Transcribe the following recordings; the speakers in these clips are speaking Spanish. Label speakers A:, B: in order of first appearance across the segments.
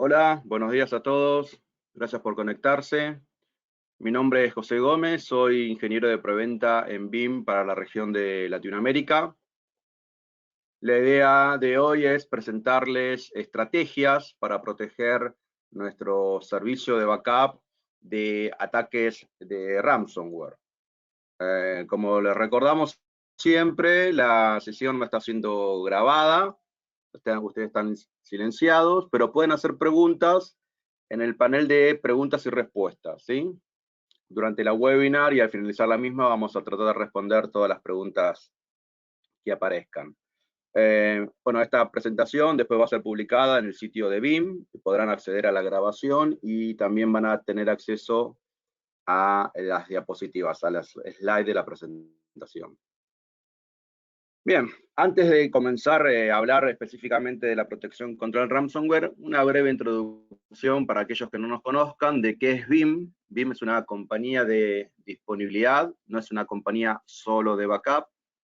A: Hola, buenos días a todos. Gracias por conectarse. Mi nombre es José Gómez, soy ingeniero de preventa en BIM para la región de Latinoamérica. La idea de hoy es presentarles estrategias para proteger nuestro servicio de backup de ataques de ransomware. Como les recordamos siempre, la sesión no está siendo grabada. Ustedes están silenciados, pero pueden hacer preguntas en el panel de preguntas y respuestas, ¿sí? Durante la webinar y al finalizar la misma vamos a tratar de responder todas las preguntas que aparezcan. Bueno, esta presentación después va a ser publicada en el sitio de BIM, podrán acceder a la grabación y también van a tener acceso a las diapositivas, a las slides de la presentación. Bien, antes de comenzar a hablar específicamente de la protección contra el ransomware, una breve introducción para aquellos que no nos conozcan de qué es BIM. BIM es una compañía de disponibilidad, no es una compañía solo de backup,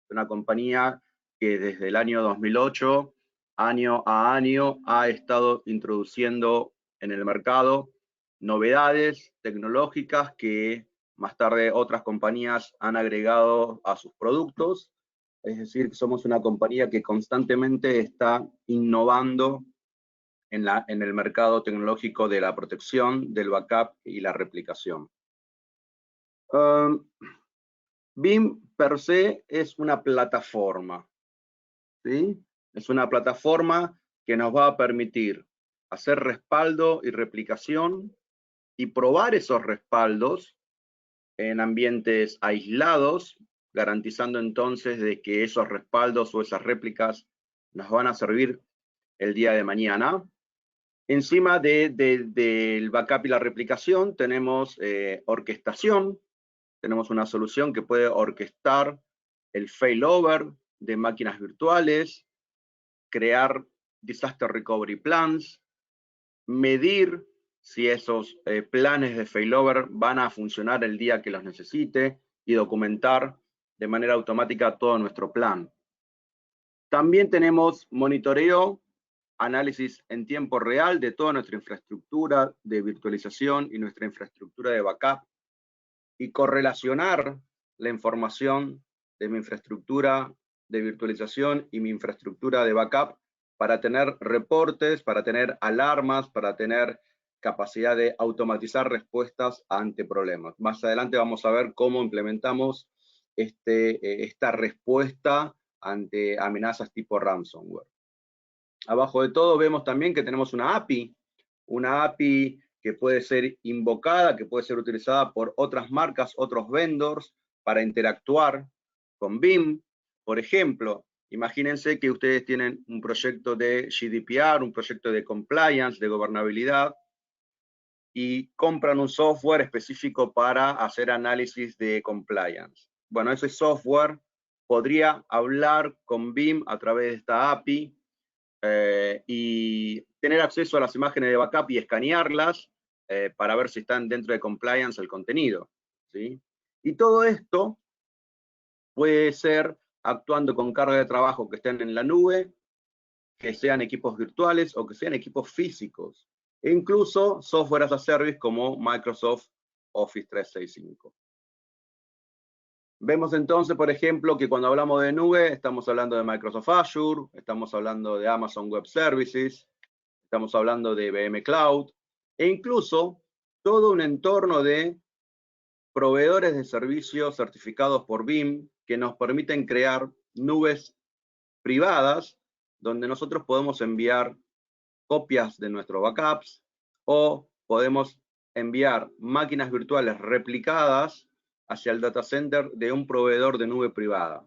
A: es una compañía que desde el año 2008, año a año, ha estado introduciendo en el mercado novedades tecnológicas que más tarde otras compañías han agregado a sus productos. Es decir, somos una compañía que constantemente está innovando en el mercado tecnológico de la protección, del backup y la replicación. BIM per se es una plataforma, ¿sí? Es una plataforma que nos va a permitir hacer respaldo y replicación y probar esos respaldos en ambientes aislados, garantizando entonces de que esos respaldos o esas réplicas nos van a servir el día de mañana. Encima del backup y la replicación tenemos orquestación, tenemos una solución que puede orquestar el failover de máquinas virtuales, crear disaster recovery plans, medir si esos planes de failover van a funcionar el día que los necesite y documentar de manera automática todo nuestro plan. También tenemos monitoreo, análisis en tiempo real de toda nuestra infraestructura de virtualización y nuestra infraestructura de backup y correlacionar la información de mi infraestructura de virtualización y mi infraestructura de backup para tener reportes, para tener alarmas, para tener capacidad de automatizar respuestas ante problemas. Más adelante vamos a ver cómo implementamos esta respuesta ante amenazas tipo ransomware. Abajo de todo vemos también que tenemos una API que puede ser invocada, que puede ser utilizada por otras marcas, otros vendors, para interactuar con BIM. Por ejemplo, imagínense que ustedes tienen un proyecto de GDPR, un proyecto de compliance, de gobernabilidad, y compran un software específico para hacer análisis de compliance. Bueno, ese software podría hablar con BIM a través de esta API, y tener acceso a las imágenes de backup y escanearlas para ver si están dentro de compliance el contenido, ¿sí? Y todo esto puede ser actuando con carga de trabajo que estén en la nube, que sean equipos virtuales o que sean equipos físicos, e incluso software as a service como Microsoft Office 365. Vemos entonces, por ejemplo, que cuando hablamos de nube, estamos hablando de Microsoft Azure, estamos hablando de Amazon Web Services, estamos hablando de IBM Cloud, e incluso todo un entorno de proveedores de servicios certificados por BIM que nos permiten crear nubes privadas donde nosotros podemos enviar copias de nuestros backups o podemos enviar máquinas virtuales replicadas hacia el data center de un proveedor de nube privada.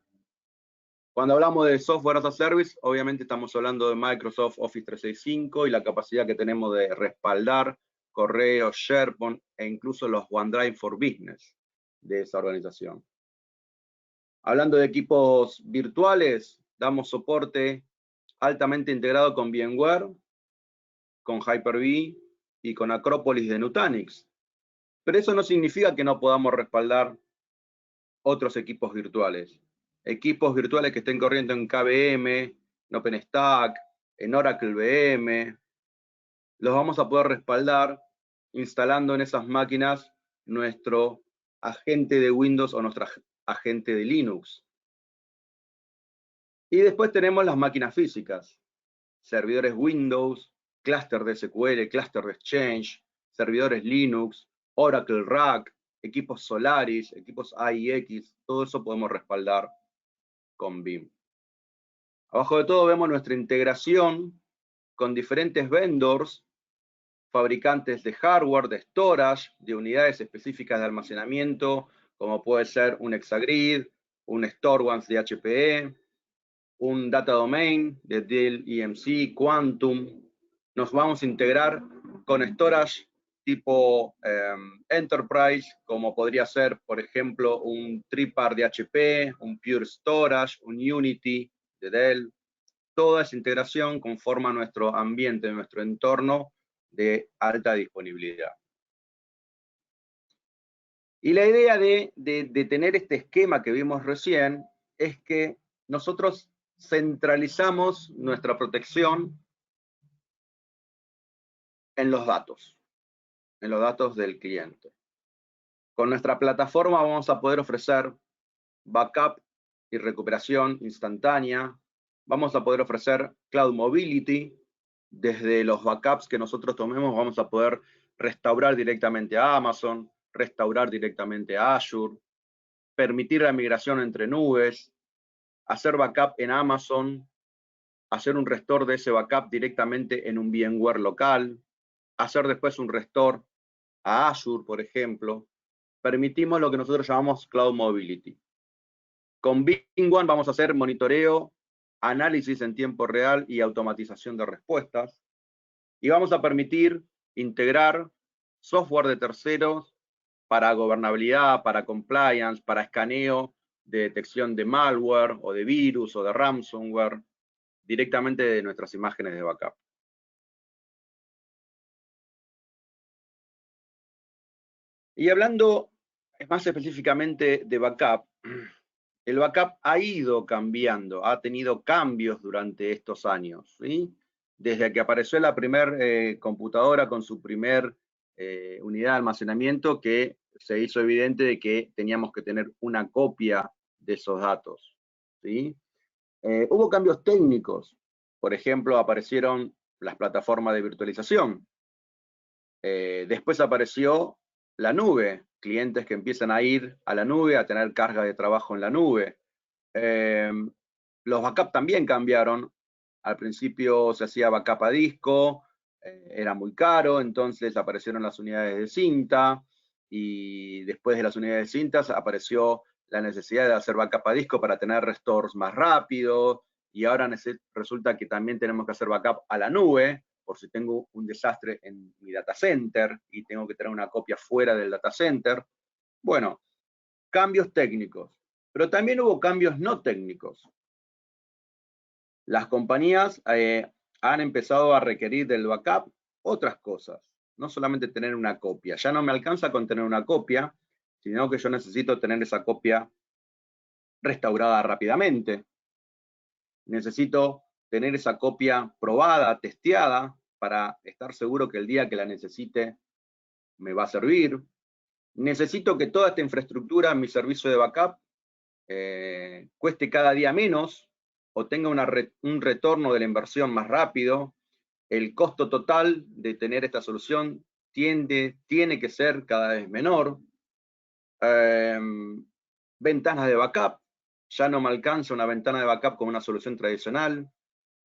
A: Cuando hablamos de software as a service, obviamente estamos hablando de Microsoft Office 365 y la capacidad que tenemos de respaldar correos, SharePoint e incluso los OneDrive for Business de esa organización. Hablando de equipos virtuales, damos soporte altamente integrado con VMware, con Hyper-V y con Acropolis de Nutanix. Pero eso no significa que no podamos respaldar otros equipos virtuales. Equipos virtuales que estén corriendo en KVM, en OpenStack, en Oracle VM, los vamos a poder respaldar instalando en esas máquinas nuestro agente de Windows o nuestro agente de Linux. Y después tenemos las máquinas físicas, servidores Windows, clúster de SQL, clúster de Exchange, servidores Linux, Oracle Rack, equipos Solaris, equipos AIX, todo eso podemos respaldar con BIM. Abajo de todo vemos nuestra integración con diferentes vendors, fabricantes de hardware, de storage, de unidades específicas de almacenamiento, como puede ser un Exagrid, un StoreOne de HPE, un Data Domain de Dell EMC, Quantum. Nos vamos a integrar con storage tipo Enterprise, como podría ser, por ejemplo, un Tripar de HP, un Pure Storage, un Unity de Dell. Toda esa integración conforma nuestro ambiente, nuestro entorno de alta disponibilidad. Y la idea de tener este esquema que vimos recién es que nosotros centralizamos nuestra protección en los datos del cliente. Con nuestra plataforma vamos a poder ofrecer backup y recuperación instantánea. Vamos a poder ofrecer Cloud Mobility. Desde los backups que nosotros tomemos vamos a poder restaurar directamente a Amazon, restaurar directamente a Azure, permitir la migración entre nubes, hacer backup en Amazon, hacer un restore de ese backup directamente en un VMware local, hacer después un restore a Azure, por ejemplo. Permitimos lo que nosotros llamamos Cloud Mobility. Con BIM-1 vamos a hacer monitoreo, análisis en tiempo real y automatización de respuestas. Y vamos a permitir integrar software de terceros para gobernabilidad, para compliance, para escaneo de detección de malware o de virus o de ransomware directamente de nuestras imágenes de backup. Y hablando más específicamente de backup, el backup ha ido cambiando, ha tenido cambios durante estos años, ¿sí? Desde que apareció la primera computadora con su primer unidad de almacenamiento, que se hizo evidente de que teníamos que tener una copia de esos datos, ¿sí? Hubo cambios técnicos. Por ejemplo, aparecieron las plataformas de virtualización. Después apareció la nube, clientes que empiezan a ir a la nube, a tener carga de trabajo en la nube. Los backup también cambiaron. Al principio se hacía backup a disco, era muy caro, entonces aparecieron las unidades de cinta, y después de las unidades de cintas apareció la necesidad de hacer backup a disco para tener restores más rápidos, y ahora resulta que también tenemos que hacer backup a la nube, por si tengo un desastre en mi data center y tengo que tener una copia fuera del data center. Bueno, cambios técnicos, pero también hubo cambios no técnicos. Las compañías han empezado a requerir del backup otras cosas, no solamente tener una copia. Ya no me alcanza con tener una copia, sino que yo necesito tener esa copia restaurada rápidamente. Necesito tener esa copia probada, testeada, para estar seguro que el día que la necesite me va a servir. Necesito que toda esta infraestructura en mi servicio de backup cueste cada día menos o tenga un retorno de la inversión más rápido. El costo total de tener esta solución tiene que ser cada vez menor. Ventanas de backup. Ya no me alcanza una ventana de backup como una solución tradicional.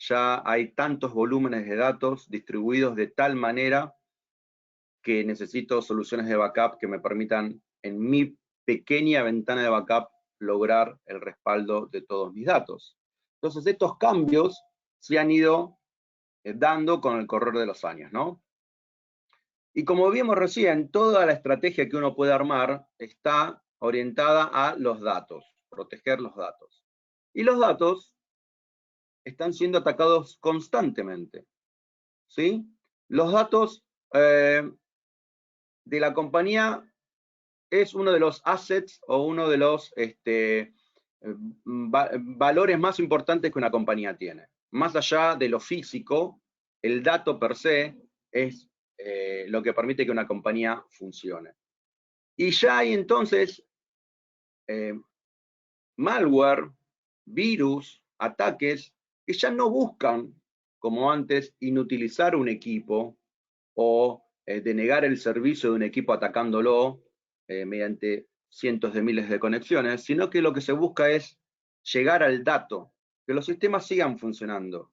A: Ya hay tantos volúmenes de datos distribuidos de tal manera que necesito soluciones de backup que me permitan en mi pequeña ventana de backup lograr el respaldo de todos mis datos. Entonces estos cambios se han ido dando con el correr de los años, ¿no? Y como vimos recién, toda la estrategia que uno puede armar está orientada a los datos, proteger los datos. Y los datos están siendo atacados constantemente, ¿sí? Los datos de la compañía es uno de los assets o uno de los valores más importantes que una compañía tiene. Más allá de lo físico, el dato per se es lo que permite que una compañía funcione. Y ya hay entonces malware, virus, ataques que ya no buscan, como antes, inutilizar un equipo o denegar el servicio de un equipo atacándolo mediante cientos de miles de conexiones, sino que lo que se busca es llegar al dato, que los sistemas sigan funcionando.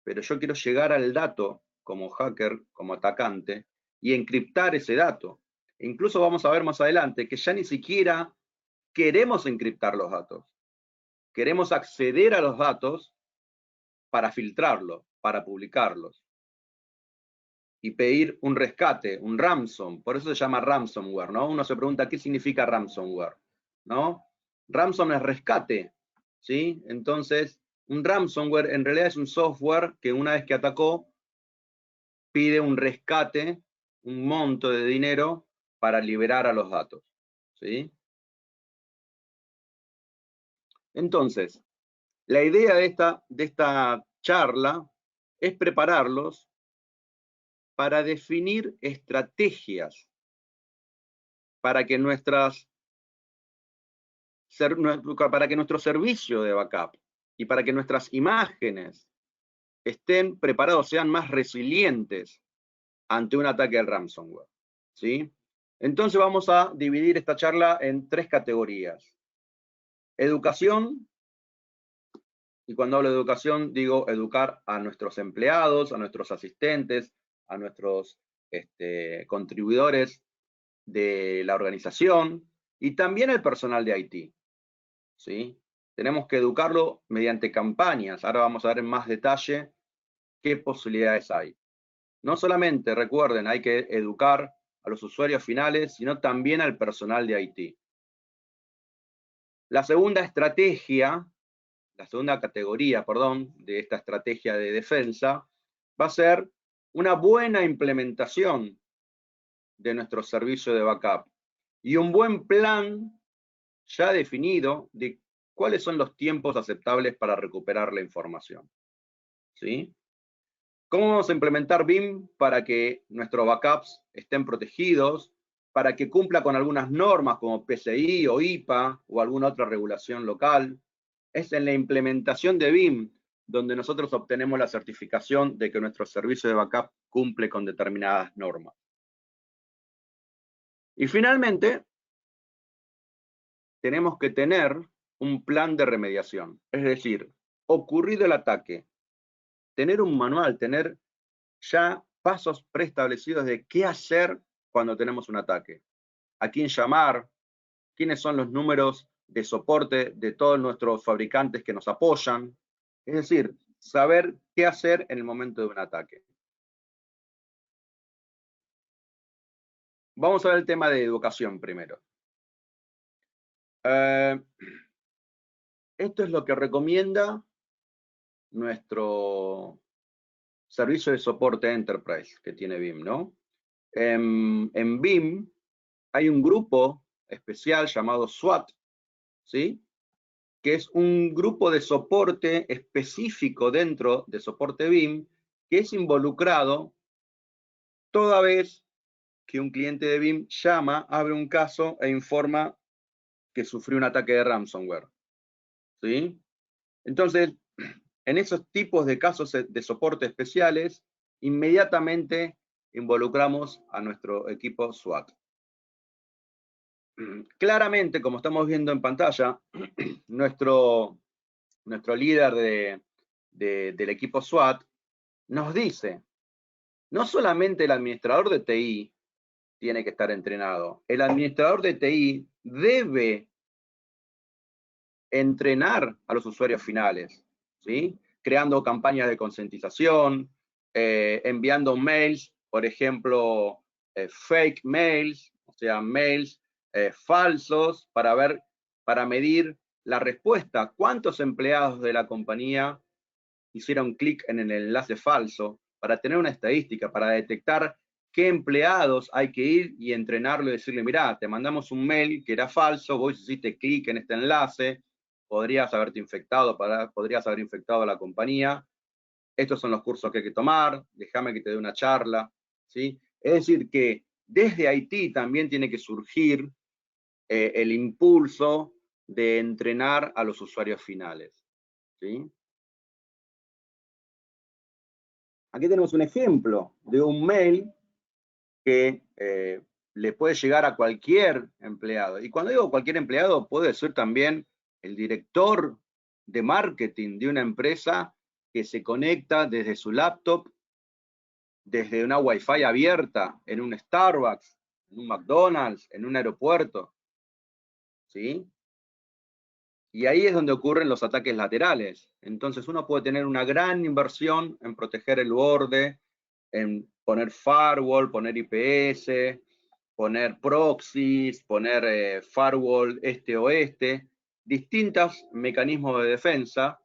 A: Pero yo quiero llegar al dato como hacker, como atacante, y encriptar ese dato. E incluso vamos a ver más adelante que ya ni siquiera queremos encriptar los datos. Queremos acceder a los datos para filtrarlos, para publicarlos y pedir un rescate, un ransom. Por eso se llama ransomware, ¿no? Uno se pregunta, ¿qué significa ransomware? ¿No? Ransom es rescate, ¿sí? Entonces, un ransomware en realidad es un software que una vez que atacó, pide un rescate, un monto de dinero para liberar a los datos, ¿sí? Entonces, la idea de esta charla es prepararlos para definir estrategias para que nuestro servicio de backup y para que nuestras imágenes estén preparados, sean más resilientes ante un ataque al ransomware, ¿sí? Entonces vamos a dividir esta charla en 3 categorías. Educación, y cuando hablo de educación digo educar a nuestros empleados, a nuestros asistentes, a nuestros contribuidores de la organización y también al personal de IT, ¿sí? Tenemos que educarlo mediante campañas. Ahora vamos a ver en más detalle qué posibilidades hay. No solamente, recuerden, hay que educar a los usuarios finales, sino también al personal de IT. La segunda categoría, de esta estrategia de defensa va a ser una buena implementación de nuestro servicio de backup y un buen plan ya definido de cuáles son los tiempos aceptables para recuperar la información, ¿sí? ¿Cómo vamos a implementar BIM para que nuestros backups estén protegidos, para que cumpla con algunas normas como PCI o IPA o alguna otra regulación local? Es en la implementación de BIM donde nosotros obtenemos la certificación de que nuestro servicio de backup cumple con determinadas normas. Y finalmente, tenemos que tener un plan de remediación. Es decir, ocurrido el ataque, tener un manual, tener ya pasos preestablecidos de qué hacer cuando tenemos un ataque. A quién llamar, quiénes son los números de soporte de todos nuestros fabricantes que nos apoyan. Es decir, saber qué hacer en el momento de un ataque. Vamos a ver el tema de educación primero. Esto es lo que recomienda nuestro servicio de soporte Enterprise que tiene BIM, ¿no? En BIM hay un grupo especial llamado SWAT, ¿sí? Que es un grupo de soporte específico dentro de soporte BIM que es involucrado toda vez que un cliente de BIM llama, abre un caso e informa que sufrió un ataque de ransomware, ¿sí? Entonces, en esos tipos de casos de soporte especiales, inmediatamente involucramos a nuestro equipo SWAT. Claramente, como estamos viendo en pantalla, nuestro líder del equipo SWAT nos dice, no solamente el administrador de TI tiene que estar entrenado, el administrador de TI debe entrenar a los usuarios finales, ¿sí? Creando campañas de concientización, enviando mails, por ejemplo, fake mails, o sea, mails falsos para medir la respuesta. ¿Cuántos empleados de la compañía hicieron clic en el enlace falso? Para tener una estadística, para detectar qué empleados hay que ir y entrenarlo y decirle, mirá, te mandamos un mail que era falso, vos hiciste clic en este enlace, podrías haber infectado a la compañía. estos son los cursos que hay que tomar, déjame que te dé una charla, ¿sí? Es decir, que desde Haití también tiene que surgir el impulso de entrenar a los usuarios finales, ¿sí? Aquí tenemos un ejemplo de un mail que le puede llegar a cualquier empleado. Y cuando digo cualquier empleado, puede ser también el director de marketing de una empresa que se conecta desde su laptop, desde una Wi-Fi abierta, en un Starbucks, en un McDonald's, en un aeropuerto, ¿sí? Y ahí es donde ocurren los ataques laterales. Entonces uno puede tener una gran inversión en proteger el borde, en poner firewall, poner IPS, poner proxies, poner firewall este-oeste, distintos mecanismos de defensa,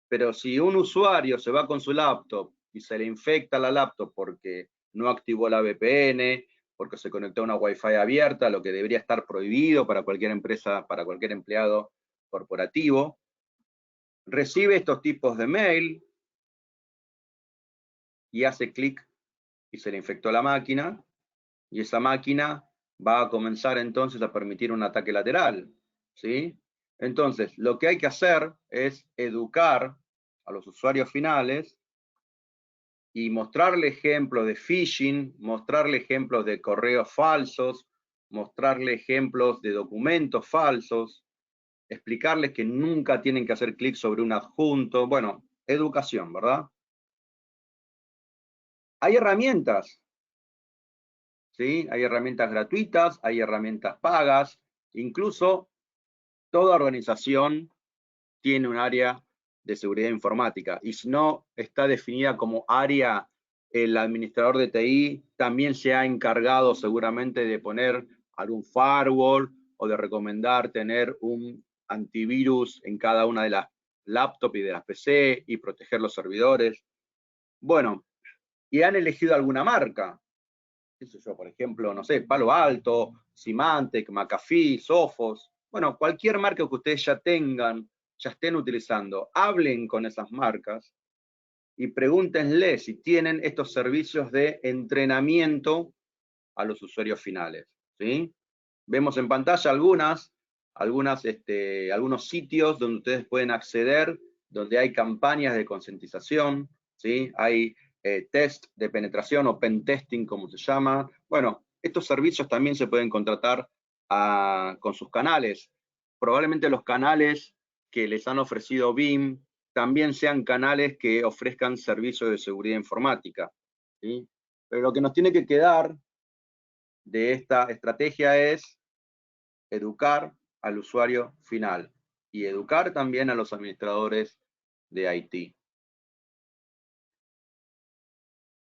A: pero si un usuario se va con su laptop y se le infecta la laptop porque no activó la VPN, porque se conectó a una Wi-Fi abierta, lo que debería estar prohibido para cualquier empresa, para cualquier empleado corporativo, recibe estos tipos de mail y hace clic y se le infectó la máquina, y esa máquina va a comenzar entonces a permitir un ataque lateral, ¿sí? Entonces, lo que hay que hacer es educar a los usuarios finales y mostrarle ejemplos de phishing, mostrarle ejemplos de correos falsos, mostrarle ejemplos de documentos falsos, explicarles que nunca tienen que hacer clic sobre un adjunto. Bueno, educación, ¿verdad? Hay herramientas, ¿sí? Hay herramientas gratuitas, hay herramientas pagas, incluso toda organización tiene un área de seguridad informática, y si no está definida como área, el administrador de TI también se ha encargado seguramente de poner algún firewall o de recomendar tener un antivirus en cada una de las laptops y de las PC y proteger los servidores. Bueno, y han elegido alguna marca, qué sé yo, por ejemplo, no sé, Palo Alto, Symantec, McAfee, Sophos, bueno, cualquier marca que ustedes ya tengan, ya estén utilizando, hablen con esas marcas y pregúntenle si tienen estos servicios de entrenamiento a los usuarios finales, ¿sí? Vemos en pantalla algunos sitios donde ustedes pueden acceder, donde hay campañas de concientización, ¿sí? Hay test de penetración o pen testing, como se llama. Bueno, estos servicios también se pueden contratar con sus canales. Probablemente los canales que les han ofrecido BIM también sean canales que ofrezcan servicios de seguridad informática, ¿sí? Pero lo que nos tiene que quedar de esta estrategia es educar al usuario final y educar también a los administradores de IT.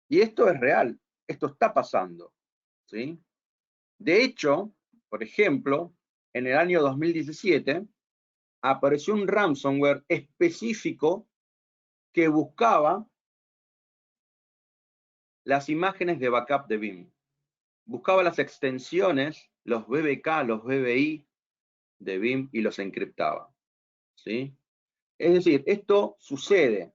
A: Y esto es real, esto está pasando, ¿sí? De hecho, por ejemplo, en el año 2017 apareció un ransomware específico que buscaba las imágenes de backup de BIM. Buscaba las extensiones, los BBK, los BBI de BIM y los encriptaba, ¿sí? Es decir, esto sucede.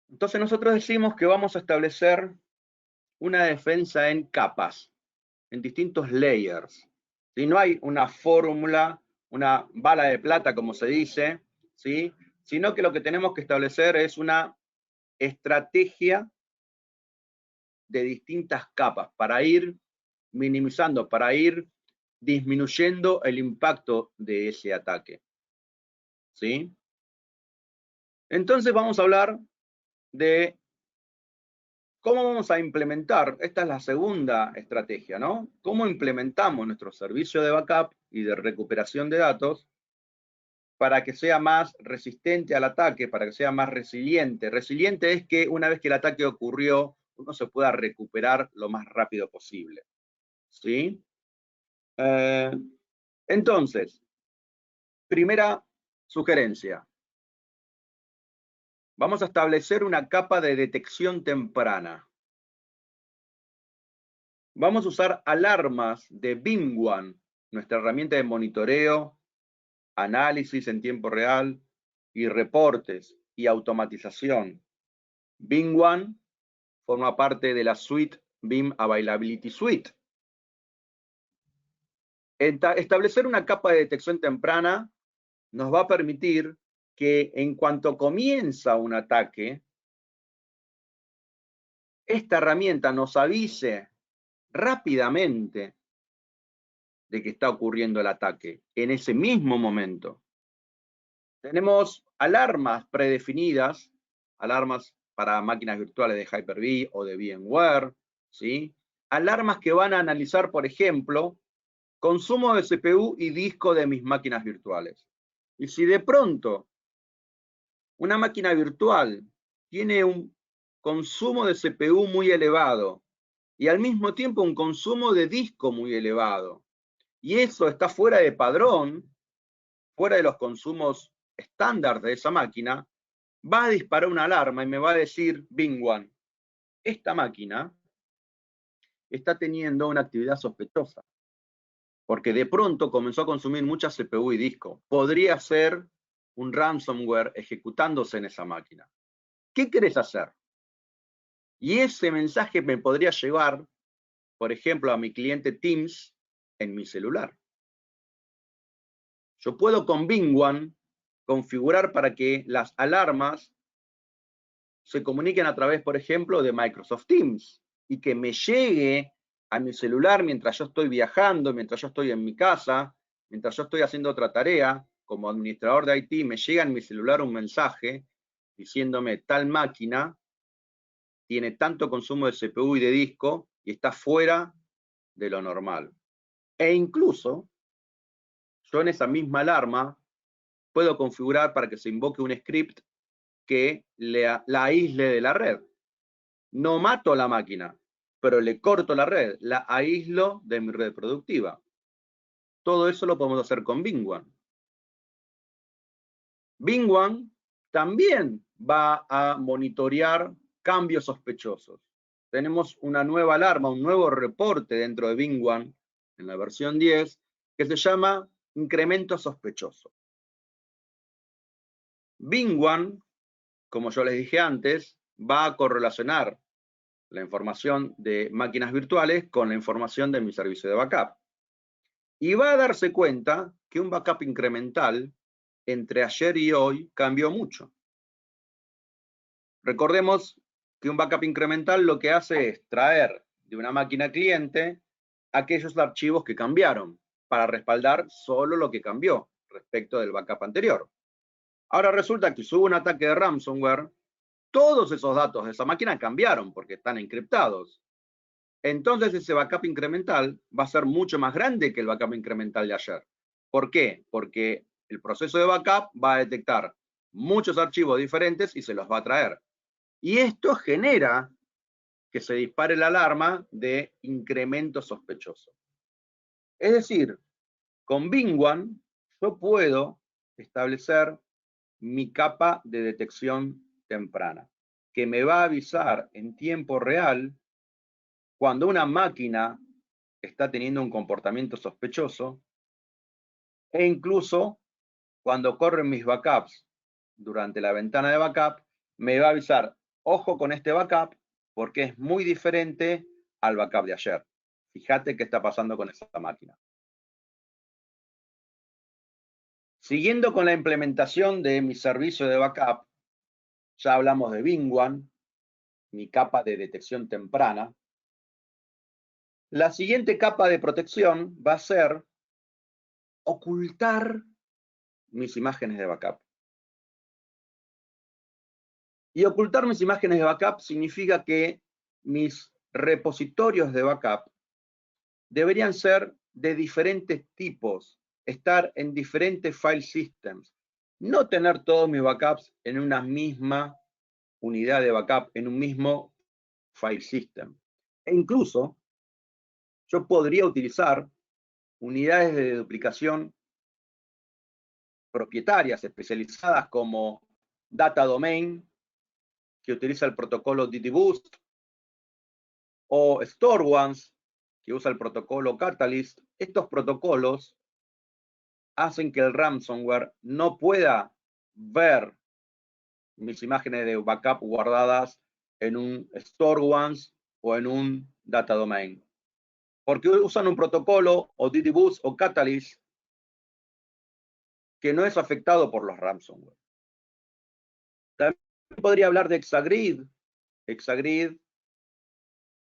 A: Entonces nosotros decimos que vamos a establecer una defensa en capas, en distintos layers. ¿Sí? No hay una fórmula, una bala de plata, como se dice, ¿sí? Sino que lo que tenemos que establecer es una estrategia de distintas capas para ir minimizando, para ir disminuyendo el impacto de ese ataque, ¿sí? Entonces vamos a hablar de cómo vamos a implementar. Esta es la segunda estrategia, ¿no? ¿Cómo implementamos nuestro servicio de backup y de recuperación de datos para que sea más resistente al ataque, para que sea más resiliente? Resiliente es que una vez que el ataque ocurrió, uno se pueda recuperar lo más rápido posible, ¿sí? Entonces, primera sugerencia. Vamos a establecer una capa de detección temprana. Vamos a usar alarmas de BIM One, nuestra herramienta de monitoreo, análisis en tiempo real, y reportes y automatización BIM One forma parte de la suite BIM Availability Suite. Establecer una capa de detección temprana nos va a permitir que en cuanto comienza un ataque, esta herramienta nos avise rápidamente de que está ocurriendo el ataque en ese mismo momento. Tenemos alarmas predefinidas, alarmas para máquinas virtuales de Hyper-V o de VMware, ¿sí? Alarmas que van a analizar, por ejemplo, consumo de CPU y disco de mis máquinas virtuales. Y si de pronto una máquina virtual tiene un consumo de CPU muy elevado y al mismo tiempo un consumo de disco muy elevado, y eso está fuera de padrón, fuera de los consumos estándar de esa máquina, va a disparar una alarma y me va a decir, BIM One, esta máquina está teniendo una actividad sospechosa, porque de pronto comenzó a consumir mucha CPU y disco. Podría ser un ransomware ejecutándose en esa máquina. ¿Qué querés hacer? Y ese mensaje me podría llevar, por ejemplo, a mi cliente Teams en mi celular. Yo puedo con BIM One configurar para que las alarmas se comuniquen a través, por ejemplo, de Microsoft Teams y que me llegue a mi celular mientras yo estoy viajando, mientras yo estoy en mi casa, mientras yo estoy haciendo otra tarea, como administrador de IT, me llega en mi celular un mensaje diciéndome tal máquina tiene tanto consumo de CPU y de disco y está fuera de lo normal. E incluso, yo en esa misma alarma puedo configurar para que se invoque un script que la aísle de la red. No mato a la máquina, pero le corto la red, la aíslo de mi red productiva. Todo eso lo podemos hacer con BIM One. BIM One también va a monitorear cambios sospechosos. Tenemos una nueva alarma, un nuevo reporte dentro de BIM One, en la versión 10, que se llama incremento sospechoso. BIM One, como yo les dije antes, va a correlacionar la información de máquinas virtuales con la información de mi servicio de backup. Y va a darse cuenta que un backup incremental entre ayer y hoy cambió mucho. Recordemos que un backup incremental lo que hace es traer de una máquina cliente aquellos archivos que cambiaron para respaldar solo lo que cambió respecto del backup anterior. Ahora resulta que si hubo un ataque de ransomware, todos esos datos de esa máquina cambiaron porque están encriptados. Entonces ese backup incremental va a ser mucho más grande que el backup incremental de ayer. ¿Por qué? Porque el proceso de backup va a detectar muchos archivos diferentes y se los va a traer. Y esto genera que se dispare la alarma de incremento sospechoso. Es decir, con BIM One yo puedo establecer mi capa de detección temprana, que me va a avisar en tiempo real cuando una máquina está teniendo un comportamiento sospechoso e incluso cuando corren mis backups durante la ventana de backup, me va a avisar, ojo con este backup porque es muy diferente al backup de ayer. Fíjate qué está pasando con esa máquina. Siguiendo con la implementación de mi servicio de backup, ya hablamos de BIM One, mi capa de detección temprana. La siguiente capa de protección va a ser ocultar mis imágenes de backup. Y ocultar mis imágenes de backup significa que mis repositorios de backup deberían ser de diferentes tipos, estar en diferentes file systems, no tener todos mis backups en una misma unidad de backup, en un mismo file system. E incluso yo podría utilizar unidades de duplicación propietarias especializadas como Data Domain, que utiliza el protocolo DDBoost, o StoreOnes, que usa el protocolo Catalyst. Estos protocolos hacen que el ransomware no pueda ver mis imágenes de backup guardadas en un Store Once o en un Data Domain. Porque usan un protocolo o DDoS o Catalyst que no es afectado por los ransomware. También podría hablar de Exagrid. Exagrid,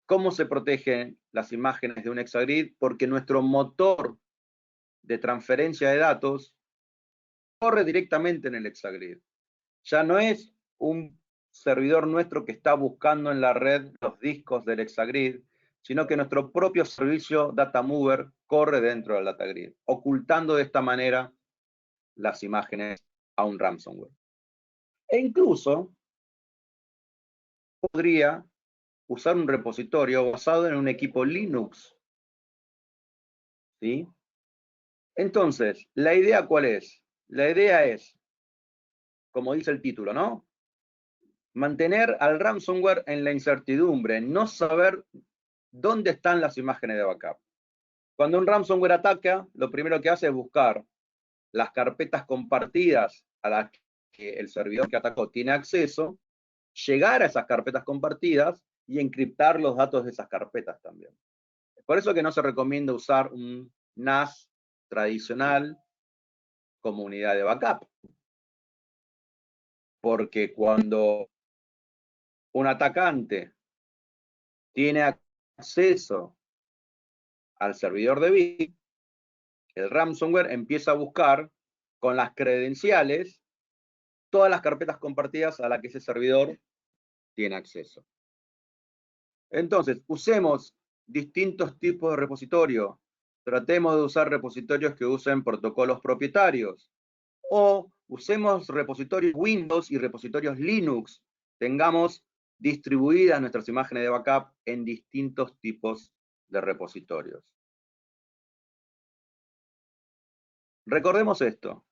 A: ¿cómo se protegen las imágenes de un Exagrid? Porque nuestro motor de transferencia de datos corre directamente en el Exagrid. Ya no es un servidor nuestro que está buscando en la red los discos del Exagrid, sino que nuestro propio servicio Datamover corre dentro del Datagrid, ocultando de esta manera las imágenes a un ransomware. E incluso podría usar un repositorio basado en un equipo Linux. ¿Sí? Entonces, ¿la idea cuál es? La idea es, como dice el título, ¿no? Mantener al ransomware en la incertidumbre, no saber dónde están las imágenes de backup. Cuando un ransomware ataca, lo primero que hace es buscar las carpetas compartidas a las que el servidor que atacó tiene acceso, llegar a esas carpetas compartidas y encriptar los datos de esas carpetas también. Por eso que no se recomienda usar un NAS tradicional como unidad de backup. Porque cuando un atacante tiene acceso al servidor de BIG, el ransomware empieza a buscar con las credenciales todas las carpetas compartidas a las que ese servidor tiene acceso. Entonces, usemos distintos tipos de repositorio. Tratemos de usar repositorios que usen protocolos propietarios. O usemos repositorios Windows y repositorios Linux. Tengamos distribuidas nuestras imágenes de backup en distintos tipos de repositorios. Recordemos esto.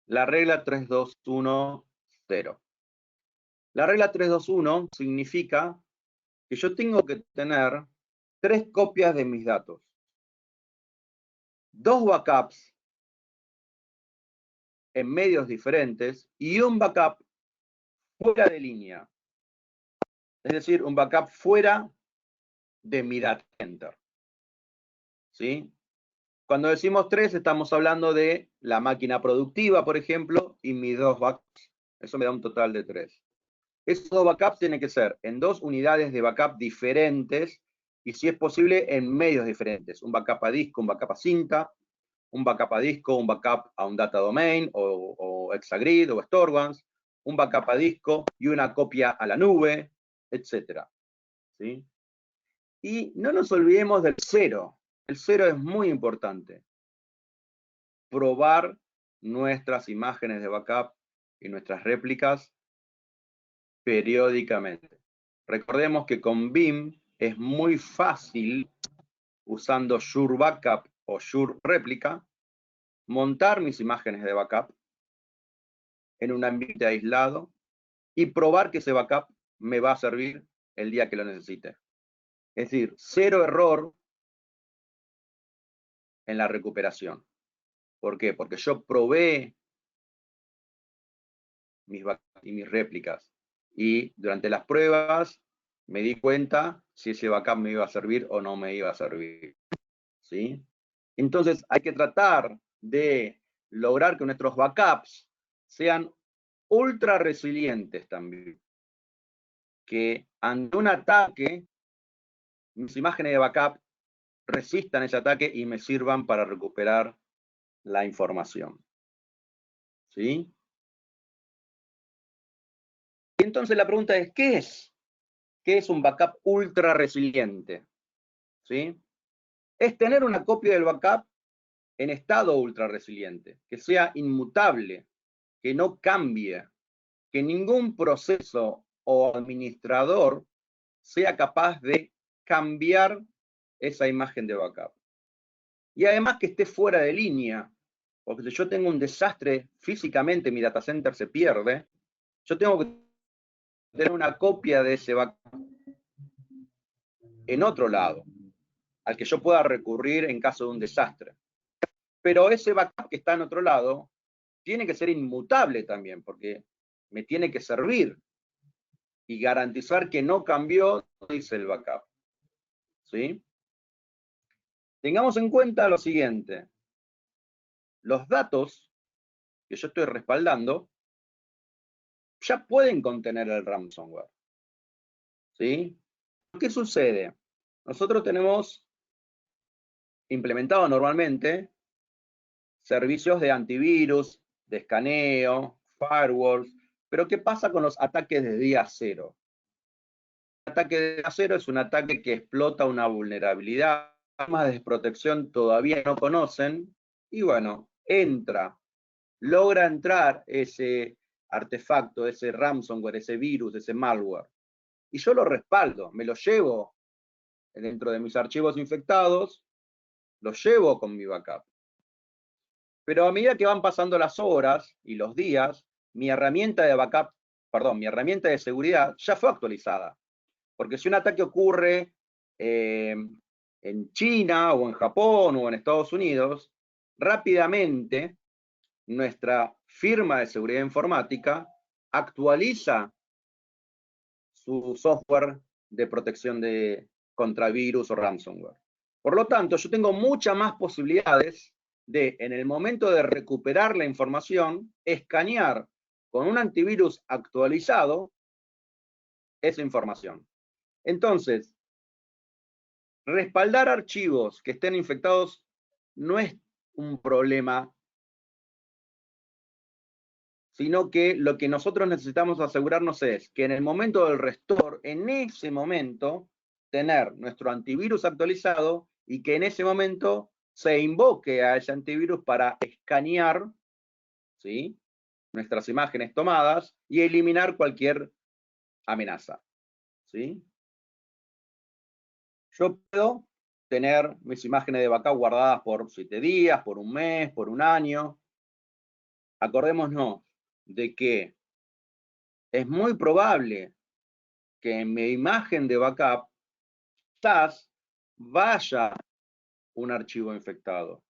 A: La regla 3210. La regla 321 significa que yo tengo que tener 3 copias de mis datos. 2 backups en medios diferentes y un backup fuera de línea. Es decir, un backup fuera de mi data center. ¿Sí? Cuando decimos 3, estamos hablando de la máquina productiva, por ejemplo, y mis 2 backups. Eso me da un total de 3. Esos 2 backups tienen que ser en 2 unidades de backup diferentes y, si es posible, en medios diferentes. Un backup a disco, un backup a cinta, un backup a disco, un backup a un data domain o Exagrid o Store Once, un backup a disco y una copia a la nube, etc. ¿Sí? Y no nos olvidemos del 0. El 0 es muy importante. Probar nuestras imágenes de backup y nuestras réplicas periódicamente. Recordemos que con BIM es muy fácil, usando Sure Backup o Sure Réplica, montar mis imágenes de backup en un ambiente aislado y probar que ese backup me va a servir el día que lo necesite. Es decir, 0 error en la recuperación. ¿Por qué? Porque yo probé mis backups y mis réplicas y durante las pruebas me di cuenta si ese backup me iba a servir o no me iba a servir. ¿Sí? Entonces hay que tratar de lograr que nuestros backups sean ultra resilientes también. Que ante un ataque, mis imágenes de backup resistan ese ataque y me sirvan para recuperar la información. ¿Sí? Y entonces la pregunta es, ¿qué es? ¿Qué es un backup ultra resiliente? ¿Sí? Es tener una copia del backup en estado ultra resiliente, que sea inmutable, que no cambie, que ningún proceso o administrador sea capaz de cambiar esa imagen de backup. Y además que esté fuera de línea, porque si yo tengo un desastre físicamente, mi data center se pierde, yo tengo que tener una copia de ese backup en otro lado, al que yo pueda recurrir en caso de un desastre. Pero ese backup que está en otro lado tiene que ser inmutable también, porque me tiene que servir y garantizar que no cambió, dice el backup. ¿Sí? Tengamos en cuenta lo siguiente. Los datos que yo estoy respaldando ya pueden contener el ransomware. ¿Sí? ¿Qué sucede? Nosotros tenemos implementado normalmente servicios de antivirus, de escaneo, firewalls, pero ¿qué pasa con los ataques de día cero? Un ataque de día cero es un ataque que explota una vulnerabilidad, formas de desprotección todavía no conocen, y bueno, logra entrar ese artefacto, ese ransomware, ese virus, ese malware, y yo lo respaldo, me lo llevo dentro de mis archivos infectados, lo llevo con mi backup. Pero a medida que van pasando las horas y los días, mi herramienta de backup, perdón, mi herramienta de seguridad ya fue actualizada. Porque si un ataque ocurre en China o en Japón o en Estados Unidos, rápidamente nuestra firma de seguridad informática actualiza su software de protección contra virus o ransomware. Por lo tanto, yo tengo muchas más posibilidades de, en el momento de recuperar la información, escanear con un antivirus actualizado esa información. Entonces, respaldar archivos que estén infectados no es un problema, sino que lo que nosotros necesitamos asegurarnos es que en el momento del restore, en ese momento, tener nuestro antivirus actualizado y que en ese momento se invoque a ese antivirus para escanear, ¿sí?, nuestras imágenes tomadas y eliminar cualquier amenaza. ¿Sí? Yo puedo tener mis imágenes de backup guardadas por 7 días, por un mes, por un año. Acordémonos de que es muy probable que en mi imagen de backup quizás vaya un archivo infectado.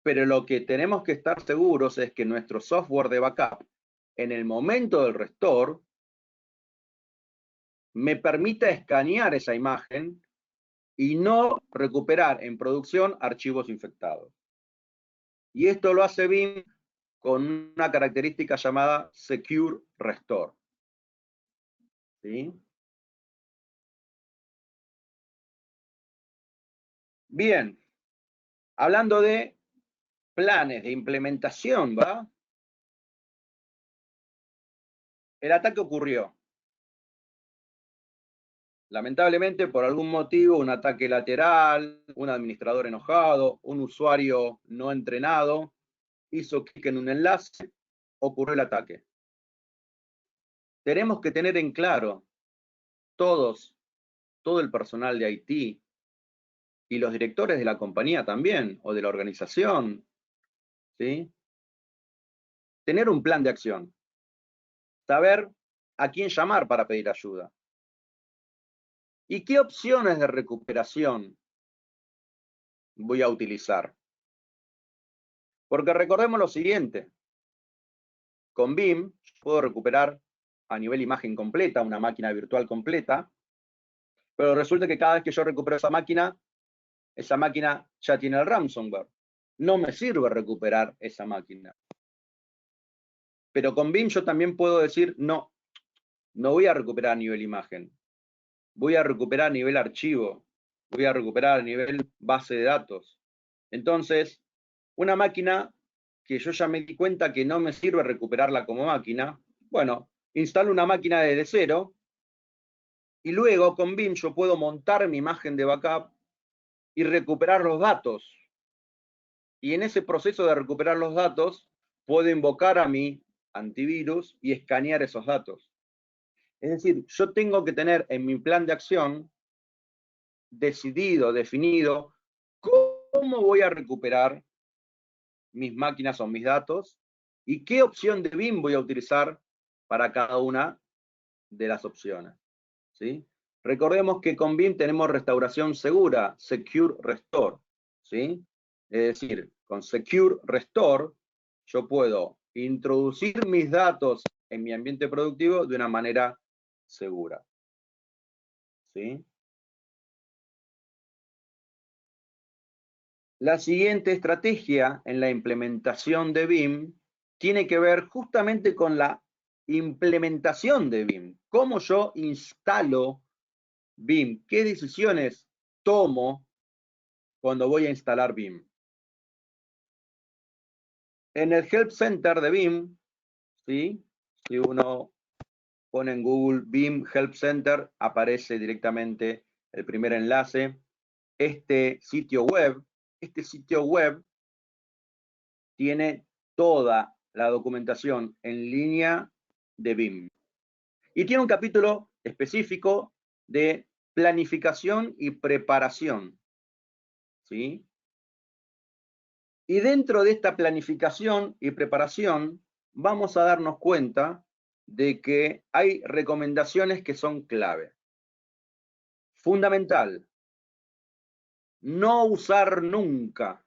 A: Pero lo que tenemos que estar seguros es que nuestro software de backup, en el momento del restore, me permita escanear esa imagen y no recuperar en producción archivos infectados. Y esto lo hace BIM con una característica llamada Secure Restore. ¿Sí? Bien, hablando de planes de implementación, ¿va? El ataque ocurrió. Lamentablemente, por algún motivo, un ataque lateral, un administrador enojado, un usuario no entrenado, hizo clic en un enlace, ocurrió el ataque. Tenemos que tener en claro, todo el personal de IT y los directores de la compañía también, o de la organización, ¿sí?, tener un plan de acción, saber a quién llamar para pedir ayuda. ¿Y qué opciones de recuperación voy a utilizar? Porque recordemos lo siguiente, con BIM puedo recuperar a nivel imagen completa, una máquina virtual completa, pero resulta que cada vez que yo recupero esa máquina ya tiene el ransomware. No me sirve recuperar esa máquina. Pero con BIM yo también puedo decir, no voy a recuperar a nivel imagen, voy a recuperar a nivel archivo, voy a recuperar a nivel base de datos. Entonces, una máquina que yo ya me di cuenta que no me sirve recuperarla como máquina, bueno, instalo una máquina desde cero y luego con BIM yo puedo montar mi imagen de backup y recuperar los datos. Y en ese proceso de recuperar los datos, puedo invocar a mi antivirus y escanear esos datos. Es decir, yo tengo que tener en mi plan de acción definido, cómo voy a recuperar mis máquinas o mis datos y qué opción de BIM voy a utilizar para cada una de las opciones. ¿Sí? Recordemos que con BIM tenemos restauración segura, Secure Restore. ¿Sí? Es decir, con Secure Restore yo puedo introducir mis datos en mi ambiente productivo de una manera segura. ¿Sí? La siguiente estrategia en la implementación de BIM tiene que ver justamente con la implementación de BIM. ¿Cómo yo instalo BIM? ¿Qué decisiones tomo cuando voy a instalar BIM? En el Help Center de BIM, ¿sí? Si uno pone en Google BIM Help Center, aparece directamente el primer enlace. Este sitio web tiene toda la documentación en línea de BIM. Y tiene un capítulo específico de planificación y preparación. ¿Sí? Y dentro de esta planificación y preparación, vamos a darnos cuenta de que hay recomendaciones que son clave. Fundamental, no usar nunca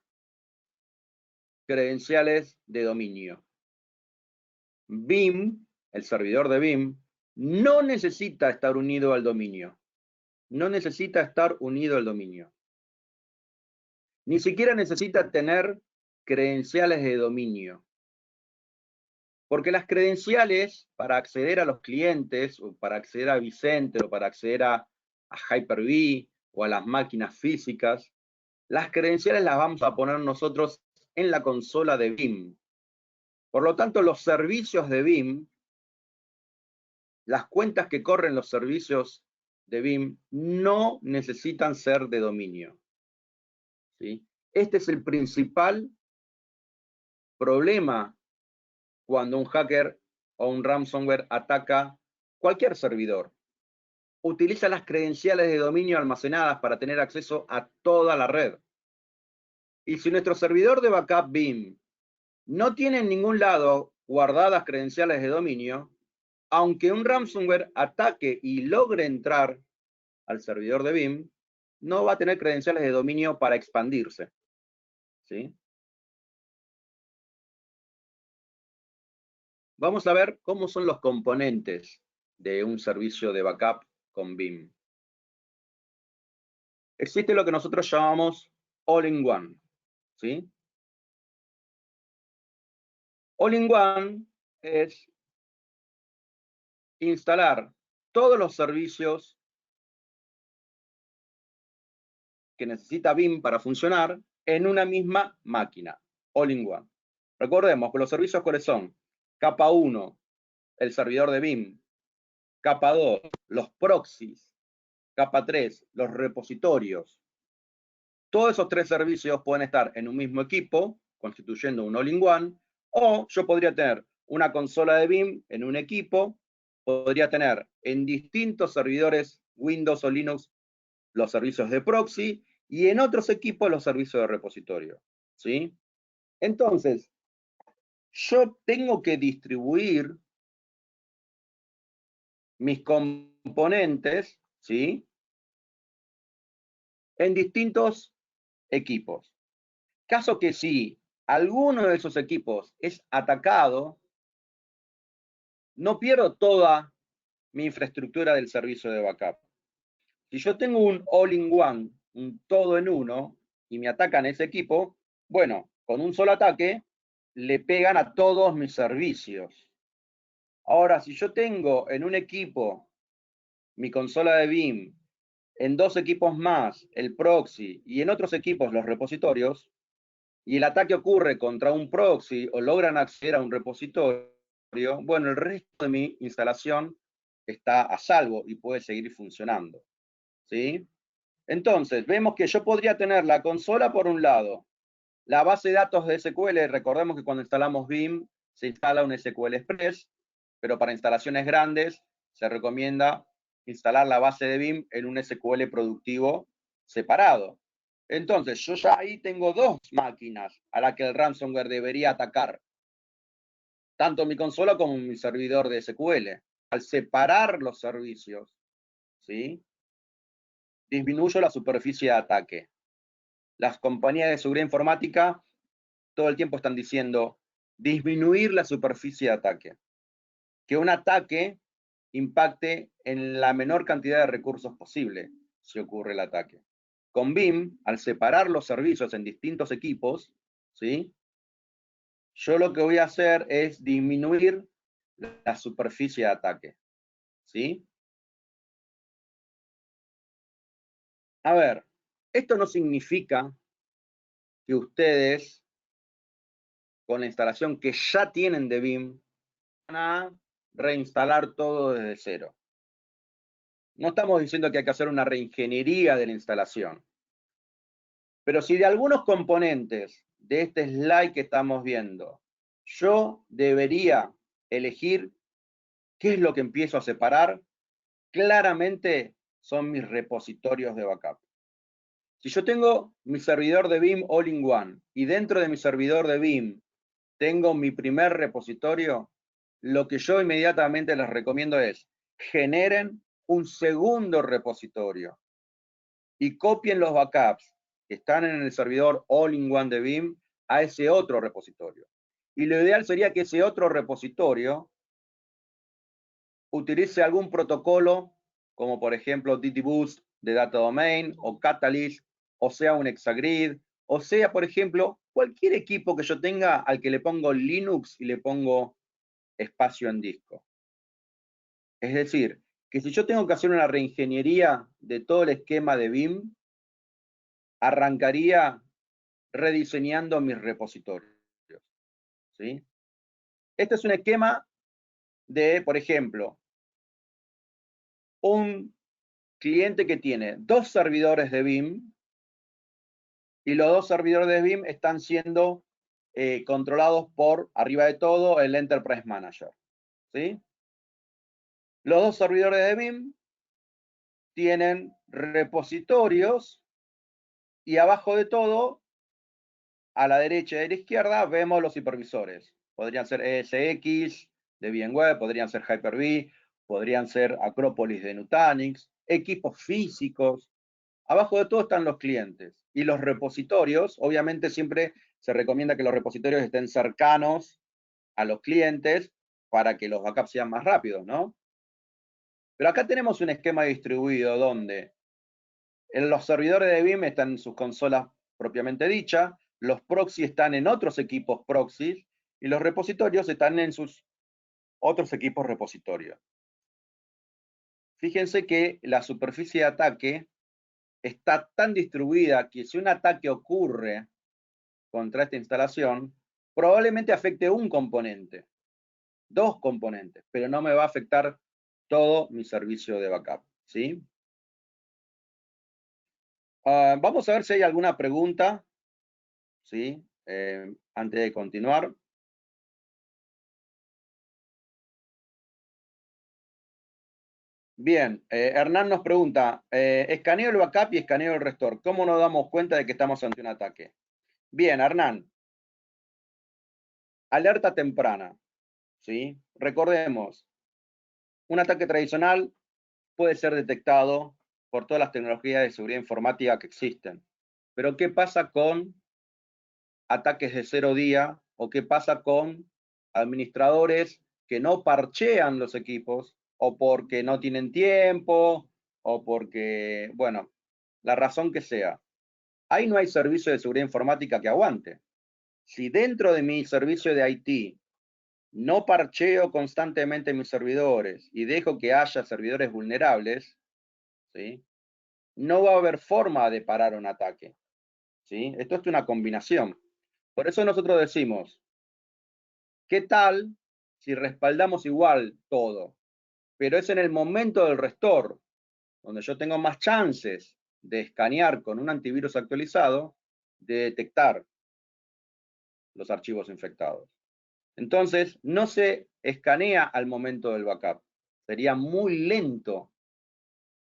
A: credenciales de dominio. BIM, el servidor de BIM, no necesita estar unido al dominio. No necesita estar unido al dominio. Ni siquiera necesita tener credenciales de dominio. Porque las credenciales para acceder a los clientes, o para acceder a Vicenter, o para acceder a Hyper-V, o a las máquinas físicas, las credenciales las vamos a poner nosotros en la consola de BIM. Por lo tanto, los servicios de BIM, las cuentas que corren los servicios de BIM, no necesitan ser de dominio. ¿Sí? Este es el principal problema cuando un hacker o un ransomware ataca cualquier servidor. Utiliza las credenciales de dominio almacenadas para tener acceso a toda la red. Y si nuestro servidor de backup BIM no tiene en ningún lado guardadas credenciales de dominio, aunque un ransomware ataque y logre entrar al servidor de BIM, no va a tener credenciales de dominio para expandirse. ¿Sí? Vamos a ver cómo son los componentes de un servicio de backup con BIM. Existe lo que nosotros llamamos All-in-One. ¿Sí? All-in-One es instalar todos los servicios que necesita BIM para funcionar en una misma máquina. All-in-One. Recordemos que los servicios cuáles son: capa 1, el servidor de BIM; capa 2, los proxies; capa 3, los repositorios. Todos esos tres servicios pueden estar en un mismo equipo, constituyendo un all-in-one, o yo podría tener una consola de BIM en un equipo, podría tener en distintos servidores Windows o Linux los servicios de proxy, y en otros equipos los servicios de repositorio. ¿Sí? Entonces, yo tengo que distribuir mis componentes, ¿sí?, en distintos equipos. Caso que si alguno de esos equipos es atacado, no pierdo toda mi infraestructura del servicio de backup. Si yo tengo un all-in-one, un todo en uno, y me atacan ese equipo, bueno, con un solo ataque le pegan a todos mis servicios. Ahora, si yo tengo en un equipo mi consola de BIM, en dos equipos más el proxy y en otros equipos los repositorios, y el ataque ocurre contra un proxy o logran acceder a un repositorio, bueno, el resto de mi instalación está a salvo y puede seguir funcionando. ¿Sí? Entonces, vemos que yo podría tener la consola por un lado, la base de datos de SQL. Recordemos que cuando instalamos BIM se instala un SQL Express, pero para instalaciones grandes se recomienda instalar la base de BIM en un SQL productivo separado. Entonces, yo ya ahí tengo dos máquinas a las que el ransomware debería atacar, tanto mi consola como mi servidor de SQL. Al separar los servicios, ¿sí?, disminuyo la superficie de ataque. Las compañías de seguridad informática todo el tiempo están diciendo: disminuir la superficie de ataque. Que un ataque impacte en la menor cantidad de recursos posible si ocurre el ataque. Con BIM, al separar los servicios en distintos equipos, ¿sí? Yo lo que voy a hacer es disminuir la superficie de ataque, ¿sí? A ver, esto no significa que ustedes, con la instalación que ya tienen de BIM, van a reinstalar todo desde cero. No estamos diciendo que hay que hacer una reingeniería de la instalación. Pero si de algunos componentes de este slide que estamos viendo, yo debería elegir qué es lo que empiezo a separar, claramente son mis repositorios de backup. Si yo tengo mi servidor de BIM All-in-One y dentro de mi servidor de BIM tengo mi primer repositorio, lo que yo inmediatamente les recomiendo es generen un segundo repositorio y copien los backups que están en el servidor All-in-One de BIM a ese otro repositorio. Y lo ideal sería que ese otro repositorio utilice algún protocolo, como por ejemplo DTBoost de Data Domain, o Catalyst, o sea un Exagrid, o sea, por ejemplo, cualquier equipo que yo tenga al que le pongo Linux y le pongo espacio en disco. Es decir, que si yo tengo que hacer una reingeniería de todo el esquema de BIM, arrancaría rediseñando mis repositorios, ¿sí? Este es un esquema de, por ejemplo, un cliente que tiene 2 servidores de BIM y los 2 servidores de BIM están siendo controlados por, arriba de todo, el Enterprise Manager, ¿sí? Los 2 servidores de BIM tienen repositorios y abajo de todo, a la derecha y a la izquierda, vemos los hipervisores. Podrían ser ESX de VMware, podrían ser Hyper-V, podrían ser Acropolis de Nutanix, equipos físicos. Abajo de todo están los clientes. Y los repositorios, obviamente siempre se recomienda que los repositorios estén cercanos a los clientes para que los backups sean más rápidos, ¿no? Pero acá tenemos un esquema distribuido donde los servidores de BIM están en sus consolas propiamente dichas, los proxy están en otros equipos proxy y los repositorios están en sus otros equipos repositorios. Fíjense que la superficie de ataque está tan distribuida que si un ataque ocurre contra esta instalación, probablemente afecte un componente, 2 componentes, pero no me va a afectar todo mi servicio de backup, ¿sí? Vamos a ver si hay alguna pregunta, ¿sí? Antes de continuar. Bien, Hernán nos pregunta, escaneo el backup y escaneo el restore. ¿Cómo nos damos cuenta de que estamos ante un ataque? Bien, Hernán. Alerta temprana, ¿sí? Recordemos, un ataque tradicional puede ser detectado por todas las tecnologías de seguridad informática que existen. Pero ¿qué pasa con ataques de 0 día o qué pasa con administradores que no parchean los equipos o porque no tienen tiempo o porque, bueno, la razón que sea? Ahí no hay servicio de seguridad informática que aguante. Si dentro de mi servicio de IT no parcheo constantemente mis servidores y dejo que haya servidores vulnerables, ¿sí? No va a haber forma de parar un ataque, ¿sí? Esto es una combinación. Por eso nosotros decimos, ¿qué tal si respaldamos igual todo? Pero es en el momento del restore, donde yo tengo más chances de escanear con un antivirus actualizado, de detectar los archivos infectados. Entonces, no se escanea al momento del backup. Sería muy lento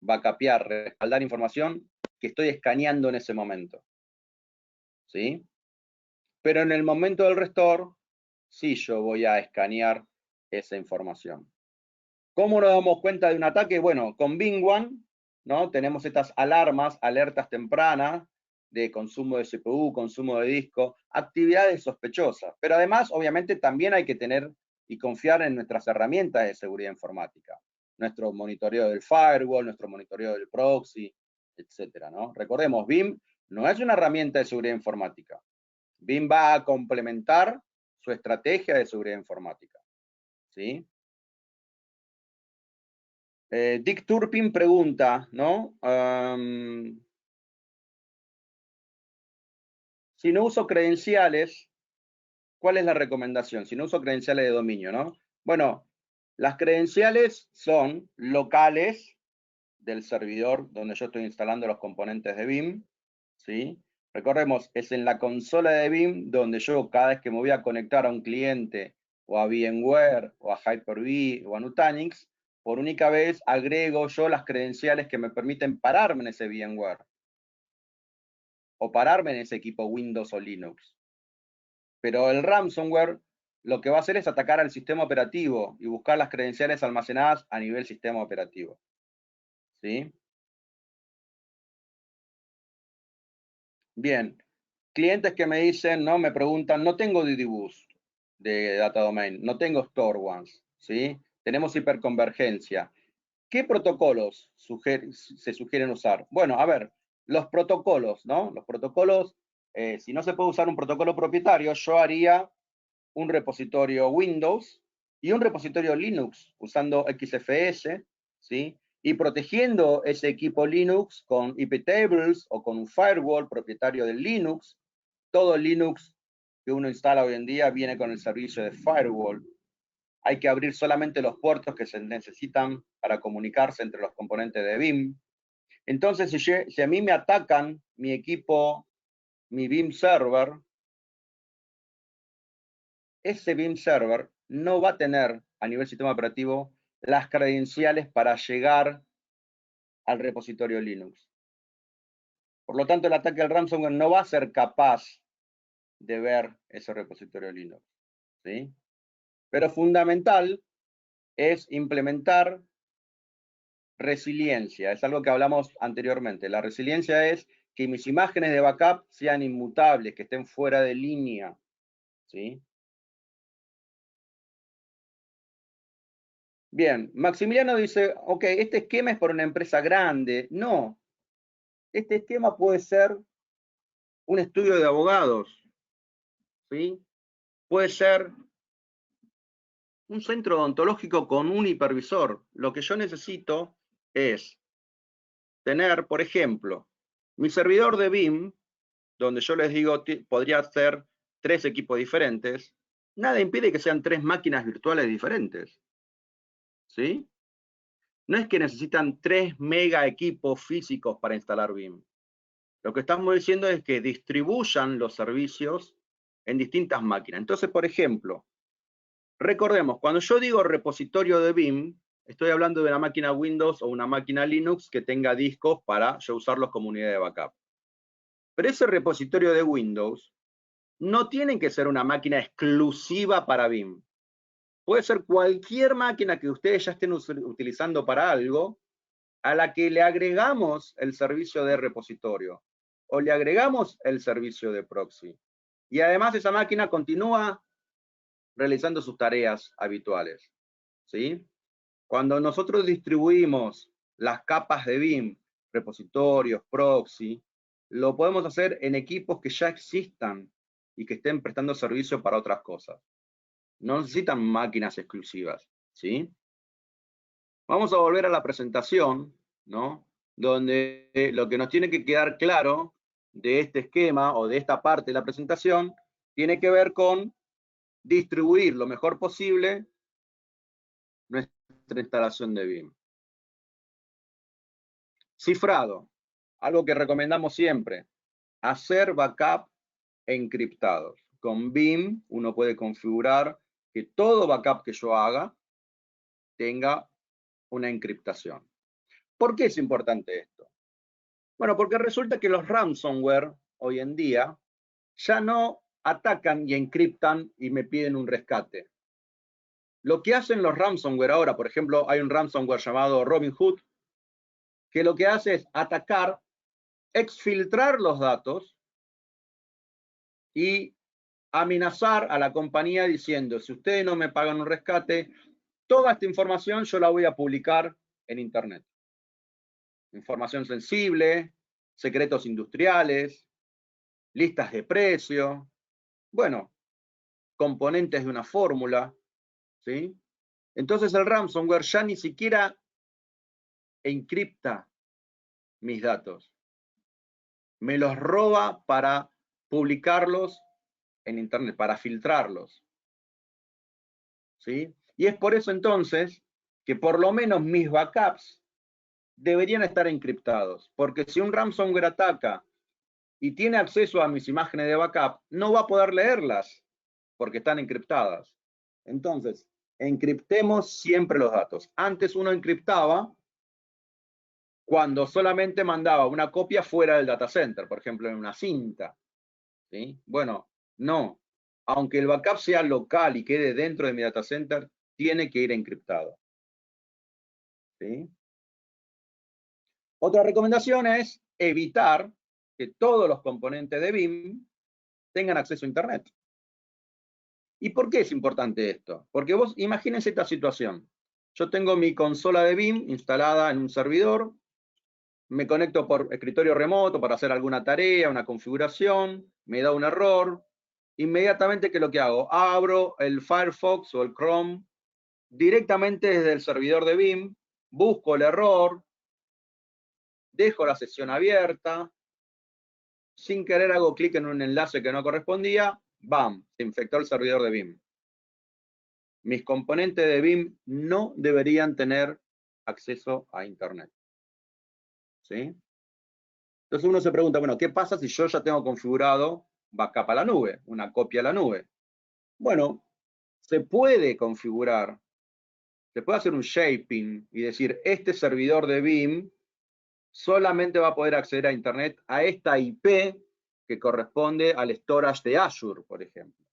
A: backupear, respaldar información que estoy escaneando en ese momento, ¿sí? Pero en el momento del restore, sí yo voy a escanear esa información. ¿Cómo nos damos cuenta de un ataque? Bueno, con BIM One, ¿no? Tenemos estas alarmas, alertas tempranas, de consumo de CPU, consumo de disco, actividades sospechosas. Pero además, obviamente, también hay que tener y confiar en nuestras herramientas de seguridad informática. Nuestro monitoreo del firewall, nuestro monitoreo del proxy, etcétera, ¿no? Recordemos, BIM no es una herramienta de seguridad informática. BIM va a complementar su estrategia de seguridad informática, ¿sí? Dick Turpin pregunta, ¿no? Si no uso credenciales, ¿cuál es la recomendación? Si no uso credenciales de dominio, ¿no? Bueno, las credenciales son locales del servidor donde yo estoy instalando los componentes de BIM, ¿sí? Recordemos, es en la consola de BIM donde yo cada vez que me voy a conectar a un cliente o a VMware o a Hyper-V o a Nutanix, por única vez agrego yo las credenciales que me permiten pararme en ese VMware o pararme en ese equipo Windows o Linux. Pero el ransomware lo que va a hacer es atacar al sistema operativo y buscar las credenciales almacenadas a nivel sistema operativo, ¿sí? Bien, clientes que me dicen, ¿no? Me preguntan, no tengo DDBoost de Data Domain, no tengo StoreOnce, ¿sí? Tenemos hiperconvergencia. ¿Qué protocolos se sugieren usar? Bueno, a ver, los protocolos, ¿no? Los protocolos, si no se puede usar un protocolo propietario, yo haría un repositorio Windows y un repositorio Linux usando XFS, ¿sí? Y protegiendo ese equipo Linux con iptables o con un firewall propietario del Linux. Todo Linux que uno instala hoy en día viene con el servicio de firewall. Hay que abrir solamente los puertos que se necesitan para comunicarse entre los componentes de BIM. Entonces, si a mí me atacan mi equipo, mi BIM server, ese BIM server no va a tener a nivel sistema operativo las credenciales para llegar al repositorio Linux. Por lo tanto, el ataque al ransomware no va a ser capaz de ver ese repositorio Linux, ¿sí? Pero fundamental es implementar resiliencia. Es algo que hablamos anteriormente. La resiliencia es que mis imágenes de backup sean inmutables, que estén fuera de línea, ¿sí? Bien, Maximiliano dice, ok, este esquema es para una empresa grande. No, este esquema puede ser un estudio de abogados, ¿sí? Puede ser un centro odontológico con un hipervisor. Lo que yo necesito es tener, por ejemplo, mi servidor de BIM, donde yo les digo, podría ser 3 equipos diferentes. Nada impide que sean 3 máquinas virtuales diferentes, ¿sí? No es que necesitan 3 mega equipos físicos para instalar BIM. Lo que estamos diciendo es que distribuyan los servicios en distintas máquinas. Entonces, por ejemplo, recordemos, cuando yo digo repositorio de BIM, estoy hablando de una máquina Windows o una máquina Linux que tenga discos para yo usarlos como unidad de backup. Pero ese repositorio de Windows no tiene que ser una máquina exclusiva para BIM. Puede ser cualquier máquina que ustedes ya estén utilizando para algo, a la que le agregamos el servicio de repositorio o le agregamos el servicio de proxy. Y además esa máquina continúa realizando sus tareas habituales, ¿sí? Cuando nosotros distribuimos las capas de BIM, repositorios, proxy, lo podemos hacer en equipos que ya existan y que estén prestando servicio para otras cosas. No necesitan máquinas exclusivas, ¿sí? Vamos a volver a la presentación, ¿no? Donde lo que nos tiene que quedar claro de este esquema o de esta parte de la presentación tiene que ver con distribuir lo mejor posible nuestra instalación de BIM. Cifrado, algo que recomendamos siempre, hacer backup encriptados. Con BIM uno puede configurar que todo backup que yo haga tenga una encriptación. ¿Por qué es importante esto? Bueno, porque resulta que los ransomware hoy en día ya no atacan y encriptan y me piden un rescate. Lo que hacen los ransomware ahora, por ejemplo, hay un ransomware llamado Robinhood, que lo que hace es atacar exfiltrar los datos y amenazar a la compañía diciendo, si ustedes no me pagan un rescate, toda esta información yo la voy a publicar en Internet. Información sensible, secretos industriales, listas de precio, bueno, componentes de una fórmula, ¿sí? Entonces el ransomware ya ni siquiera encripta mis datos. Me los roba para publicarlos en Internet, para filtrarlos, ¿sí? Y es por eso entonces que por lo menos mis backups deberían estar encriptados, porque si un ransomware ataca y tiene acceso a mis imágenes de backup, no va a poder leerlas, porque están encriptadas. Entonces, encriptemos siempre los datos. Antes uno encriptaba cuando solamente mandaba una copia fuera del data center, por ejemplo, en una cinta, ¿sí? Bueno, no. Aunque el backup sea local y quede dentro de mi data center, tiene que ir encriptado, ¿sí? Otra recomendación es evitar que todos los componentes de BIM tengan acceso a Internet. ¿Y por qué es importante esto? Porque vos imagínense esta situación. Yo tengo mi consola de BIM instalada en un servidor, me conecto por escritorio remoto para hacer alguna tarea, una configuración, me da un error. Inmediatamente, ¿qué es lo que hago? Abro el Firefox o el Chrome directamente desde el servidor de BIM, busco el error, dejo la sesión abierta, sin querer hago clic en un enlace que no correspondía, ¡bam! Se infectó el servidor de BIM. Mis componentes de BIM no deberían tener acceso a Internet, ¿sí? Entonces uno se pregunta, bueno, ¿qué pasa si yo ya tengo configurado backup a la nube, una copia a la nube? Bueno, se puede configurar, se puede hacer un shaping y decir, este servidor de BIM solamente va a poder acceder a Internet a esta IP que corresponde al storage de Azure, por ejemplo.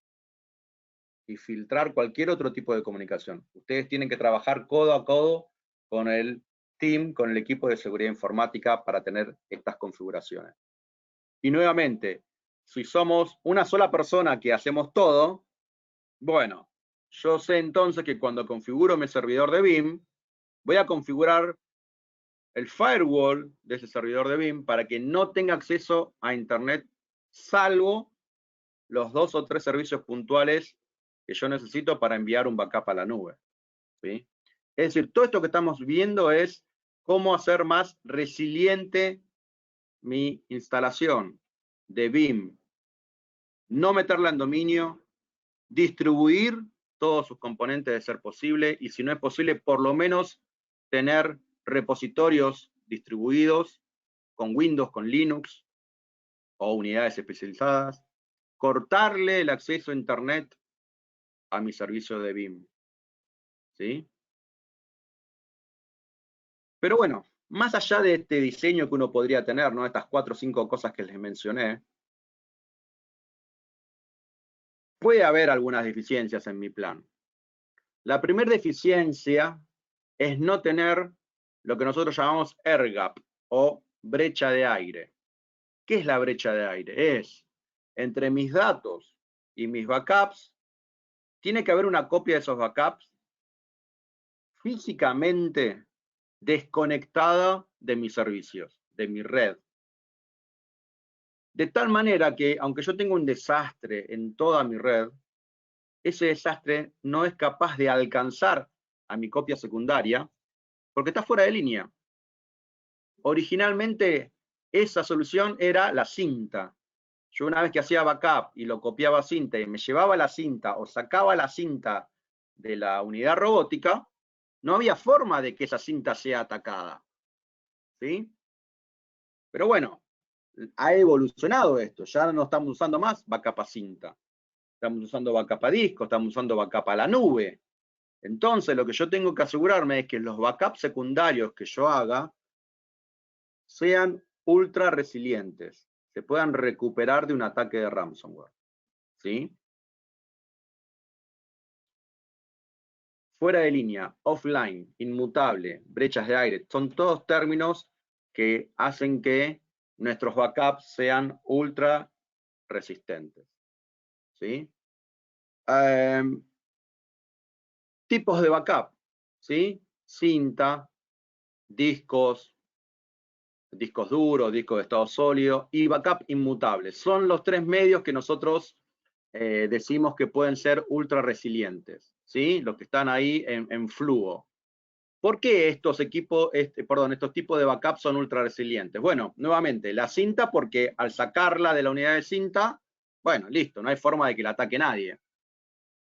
A: Y filtrar cualquier otro tipo de comunicación. Ustedes tienen que trabajar codo a codo con el team, con el equipo de seguridad informática para tener estas configuraciones. Y nuevamente, si somos una sola persona que hacemos todo, bueno, yo sé entonces que cuando configuro mi servidor de BIM, voy a configurar el firewall de ese servidor de BIM para que no tenga acceso a Internet, salvo los 2 o 3 servicios puntuales que yo necesito para enviar un backup a la nube, ¿sí? Es decir, todo esto que estamos viendo es cómo hacer más resiliente mi instalación de BIM, no meterla en dominio, distribuir todos sus componentes de ser posible, y si no es posible, por lo menos tener repositorios distribuidos con Windows, con Linux o unidades especializadas, cortarle el acceso a Internet a mi servicio de BIM, ¿sí? Pero bueno, más allá de este diseño que uno podría tener, ¿no? Estas 4 o 5 cosas que les mencioné, puede haber algunas deficiencias en mi plan. La primera deficiencia es no tener lo que nosotros llamamos air gap o brecha de aire. ¿Qué es la brecha de aire? Es entre mis datos y mis backups, tiene que haber una copia de esos backups físicamente desconectada de mis servicios, de mi red. De tal manera que, aunque yo tenga un desastre en toda mi red, ese desastre no es capaz de alcanzar a mi copia secundaria porque está fuera de línea. Originalmente, esa solución era la cinta. Yo una vez que hacía backup y lo copiaba a cinta y me llevaba la cinta o sacaba la cinta de la unidad robótica, no había forma de que esa cinta sea atacada, ¿sí? Pero bueno, ha evolucionado esto. Ya no estamos usando más backup a cinta. Estamos usando backup a disco, estamos usando backup a la nube. Entonces, lo que yo tengo que asegurarme es que los backups secundarios que yo haga sean ultra resilientes, se puedan recuperar de un ataque de ransomware, ¿sí? Fuera de línea, offline, inmutable, brechas de aire, son todos términos que hacen que nuestros backups sean ultra resistentes. ¿Sí? Tipos de backup, ¿sí? Cinta, discos duros, discos de estado sólido y backup inmutable. Son los tres medios que nosotros decimos que pueden ser ultra resilientes, ¿sí? Los que están ahí en flujo. ¿Por qué estos tipos de backup son ultra resilientes? Bueno, nuevamente, la cinta, porque al sacarla de la unidad de cinta, bueno, listo, no hay forma de que la ataque nadie.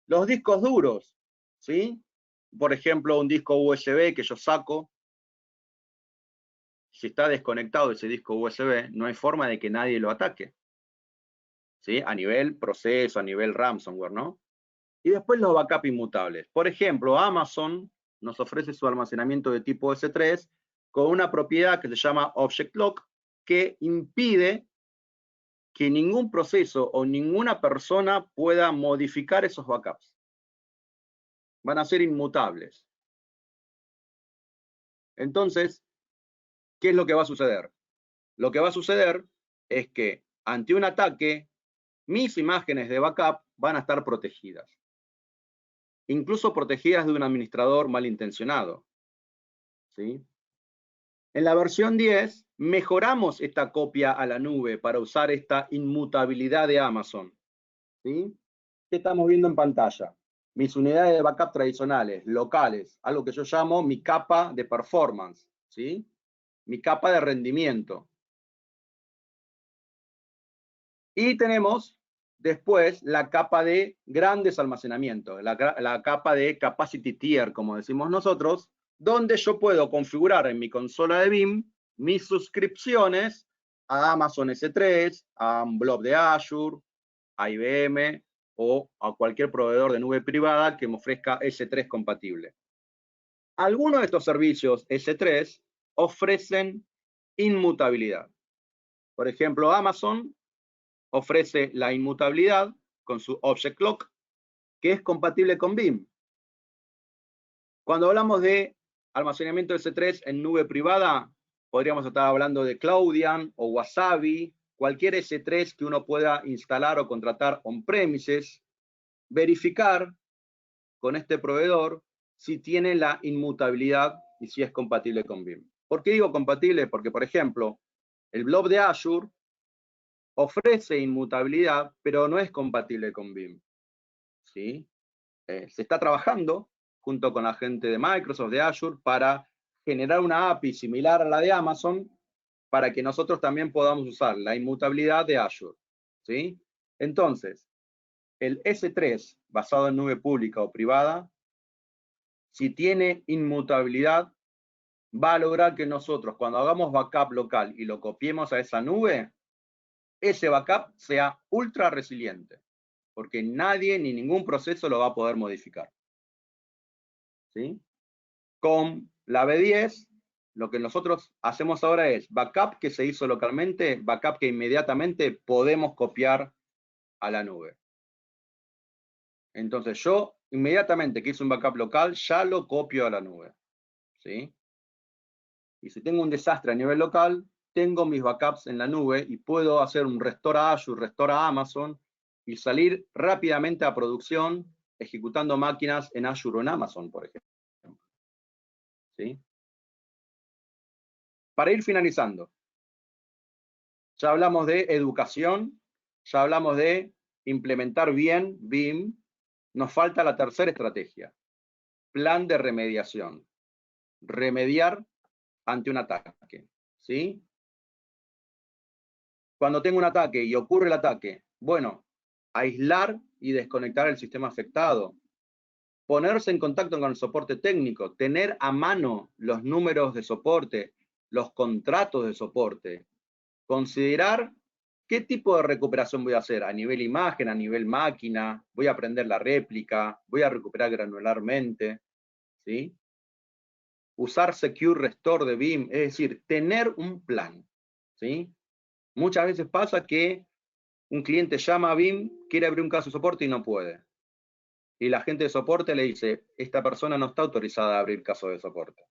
A: Los discos duros, ¿sí? Por ejemplo, un disco USB que yo saco, si está desconectado ese disco USB, no hay forma de que nadie lo ataque, ¿sí? A nivel proceso, a nivel ransomware, ¿no? Y después los backup inmutables. Por ejemplo, Amazon nos ofrece su almacenamiento de tipo S3 con una propiedad que se llama Object Lock, que impide que ningún proceso o ninguna persona pueda modificar esos backups. Van a ser inmutables. Entonces, ¿qué es lo que va a suceder? Lo que va a suceder es que ante un ataque, mis imágenes de backup van a estar protegidas. Incluso protegidas de un administrador malintencionado. ¿Sí? En la versión 10 mejoramos esta copia a la nube para usar esta inmutabilidad de Amazon. ¿Sí? ¿Qué estamos viendo en pantalla? Mis unidades de backup tradicionales, locales, algo que yo llamo mi capa de performance, ¿sí? Mi capa de rendimiento. Y tenemos después la capa de grandes almacenamientos, la capa de capacity tier, como decimos nosotros, donde yo puedo configurar en mi consola de BIM mis suscripciones a Amazon S3, a un blob de Azure, a IBM o a cualquier proveedor de nube privada que me ofrezca S3 compatible. Algunos de estos servicios S3 ofrecen inmutabilidad. Por ejemplo, Amazon ofrece la inmutabilidad con su Object Lock, que es compatible con BIM. Cuando hablamos de almacenamiento S3 en nube privada, podríamos estar hablando de Cloudian o Wasabi, cualquier S3 que uno pueda instalar o contratar on-premises, verificar con este proveedor si tiene la inmutabilidad y si es compatible con BIM. ¿Por qué digo compatible? Porque, por ejemplo, el blob de Azure ofrece inmutabilidad, pero no es compatible con BIM. ¿Sí? Se está trabajando junto con la gente de Microsoft, de Azure, para generar una API similar a la de Amazon, para que nosotros también podamos usar la inmutabilidad de Azure. ¿Sí? Entonces, el S3 basado en nube pública o privada, si tiene inmutabilidad, va a lograr que nosotros, cuando hagamos backup local y lo copiemos a esa nube, ese backup sea ultra resiliente, porque nadie ni ningún proceso lo va a poder modificar. ¿Sí? Con la B10, lo que nosotros hacemos ahora es backup que se hizo localmente, backup que inmediatamente podemos copiar a la nube. Entonces yo, inmediatamente que hice un backup local, ya lo copio a la nube. ¿Sí? Y si tengo un desastre a nivel local, tengo mis backups en la nube y puedo hacer un restore a Azure, restore a Amazon y salir rápidamente a producción ejecutando máquinas en Azure o en Amazon, por ejemplo. ¿Sí? Para ir finalizando, ya hablamos de educación, ya hablamos de implementar bien BIM, nos falta la tercera estrategia, plan de remediación, remediar ante un ataque, ¿sí? Cuando tengo un ataque y ocurre el ataque, bueno, aislar y desconectar el sistema afectado, ponerse en contacto con el soporte técnico, tener a mano los números de soporte, los contratos de soporte, considerar qué tipo de recuperación voy a hacer, a nivel imagen, a nivel máquina, voy a aprender la réplica, voy a recuperar granularmente, ¿sí? Usar Secure Restore de BIM, es decir, tener un plan, ¿sí? Muchas veces pasa que un cliente llama a BIM, quiere abrir un caso de soporte y no puede. Y la gente de soporte le dice, esta persona no está autorizada a abrir caso de soporte.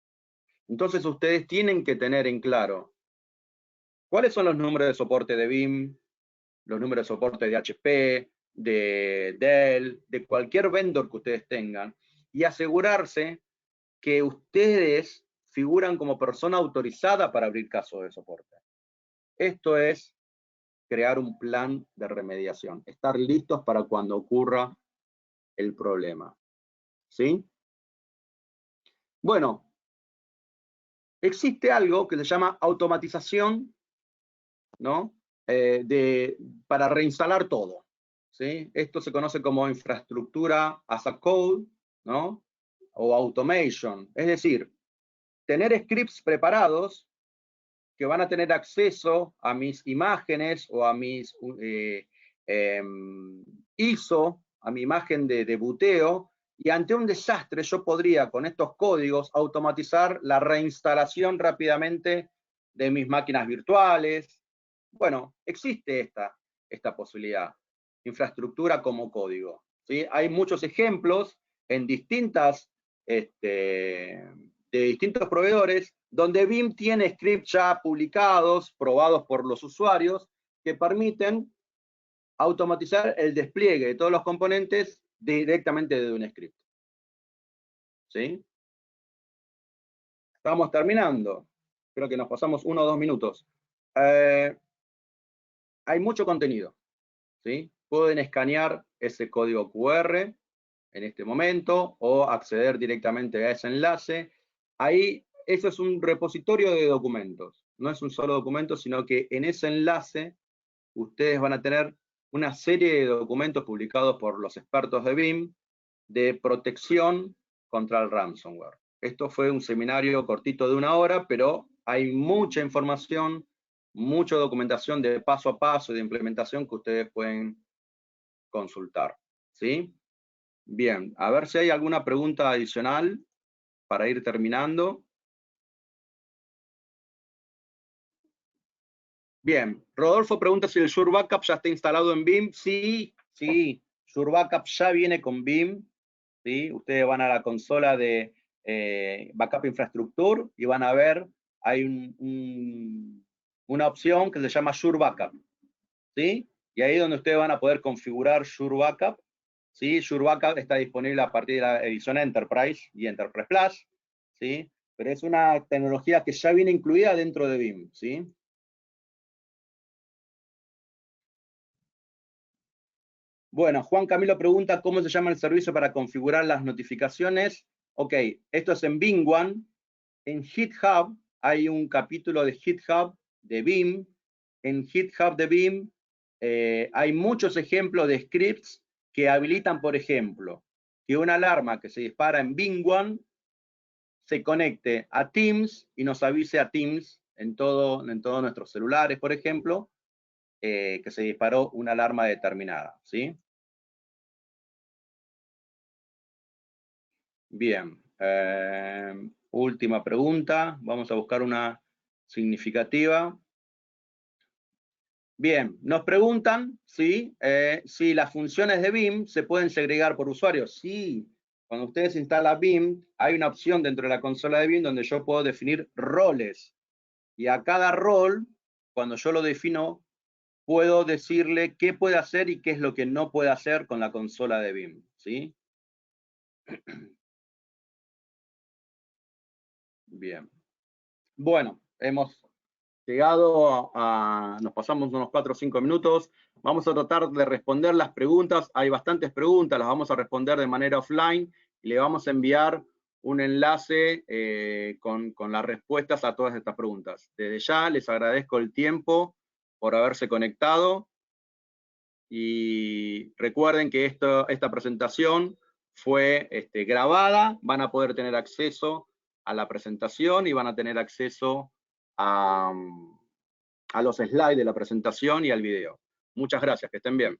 A: Entonces ustedes tienen que tener en claro ¿Cuáles son los números de soporte de BIM? Los números de soporte de HP, de Dell, de cualquier vendor que ustedes tengan, y asegurarse que ustedes figuran como persona autorizada para abrir casos de soporte. Esto es crear un plan de remediación, estar listos para cuando ocurra el problema. ¿Sí? Bueno, existe algo que se llama automatización, ¿no? Para reinstalar todo. ¿Sí? Esto se conoce como infraestructura as a code, ¿no? O automation. Es decir, tener scripts preparados que van a tener acceso a mis imágenes o a mis ISO, a mi imagen de buteo, y ante un desastre yo podría con estos códigos automatizar la reinstalación rápidamente de mis máquinas virtuales. Bueno, existe esta posibilidad, infraestructura como código. ¿Sí? Hay muchos ejemplos en de distintos proveedores donde BIM tiene scripts ya publicados, probados por los usuarios, que permiten automatizar el despliegue de todos los componentes directamente de un script. ¿Sí? Estamos terminando. Creo que nos pasamos 1 o 2 minutos. Hay mucho contenido. ¿Sí? Pueden escanear ese código QR en este momento o acceder directamente a ese enlace. Ahí, eso es un repositorio de documentos. No es un solo documento, sino que en ese enlace ustedes van a tener una serie de documentos publicados por los expertos de BIM de protección contra el ransomware. Esto fue un seminario cortito de 1 hora, pero hay mucha información, mucha documentación de paso a paso, de implementación que ustedes pueden consultar. ¿Sí? Bien, a ver si hay alguna pregunta adicional para ir terminando. Bien, Rodolfo pregunta si el Sure Backup ya está instalado en BIM. Sí, sí, Sure Backup ya viene con BIM. ¿Sí? Ustedes van a la consola de Backup Infrastructure y van a ver, hay una opción que se llama Sure Backup. ¿Sí? Y ahí es donde ustedes van a poder configurar Sure Backup. ¿Sí? Sure Backup está disponible a partir de la edición Enterprise y Enterprise Plus. ¿Sí? Pero es una tecnología que ya viene incluida dentro de BIM. ¿Sí? Bueno, Juan Camilo pregunta cómo se llama el servicio para configurar las notificaciones. Ok, esto es en BIM One. En GitHub hay un capítulo de GitHub de BIM. En GitHub de BIM hay muchos ejemplos de scripts que habilitan, por ejemplo, que una alarma que se dispara en BIM One se conecte a Teams y nos avise a Teams en todos nuestros celulares, por ejemplo, que se disparó una alarma determinada. ¿Sí? Bien. Última pregunta. Vamos a buscar una significativa. Bien, nos preguntan si las funciones de BIM se pueden segregar por usuarios. Sí, cuando ustedes instalan BIM, hay una opción dentro de la consola de BIM donde yo puedo definir roles. Y a cada rol, cuando yo lo defino, puedo decirle qué puede hacer y qué es lo que no puede hacer con la consola de BIM. ¿Sí? Bien. Bueno, hemos llegado nos pasamos unos 4 o 5 minutos. Vamos a tratar de responder las preguntas. Hay bastantes preguntas, las vamos a responder de manera offline y le vamos a enviar un enlace con las respuestas a todas estas preguntas. Desde ya les agradezco el tiempo por haberse conectado y recuerden que esta presentación fue grabada, van a poder tener acceso a la presentación y van a tener acceso a los slides de la presentación y al video. Muchas gracias, que estén bien.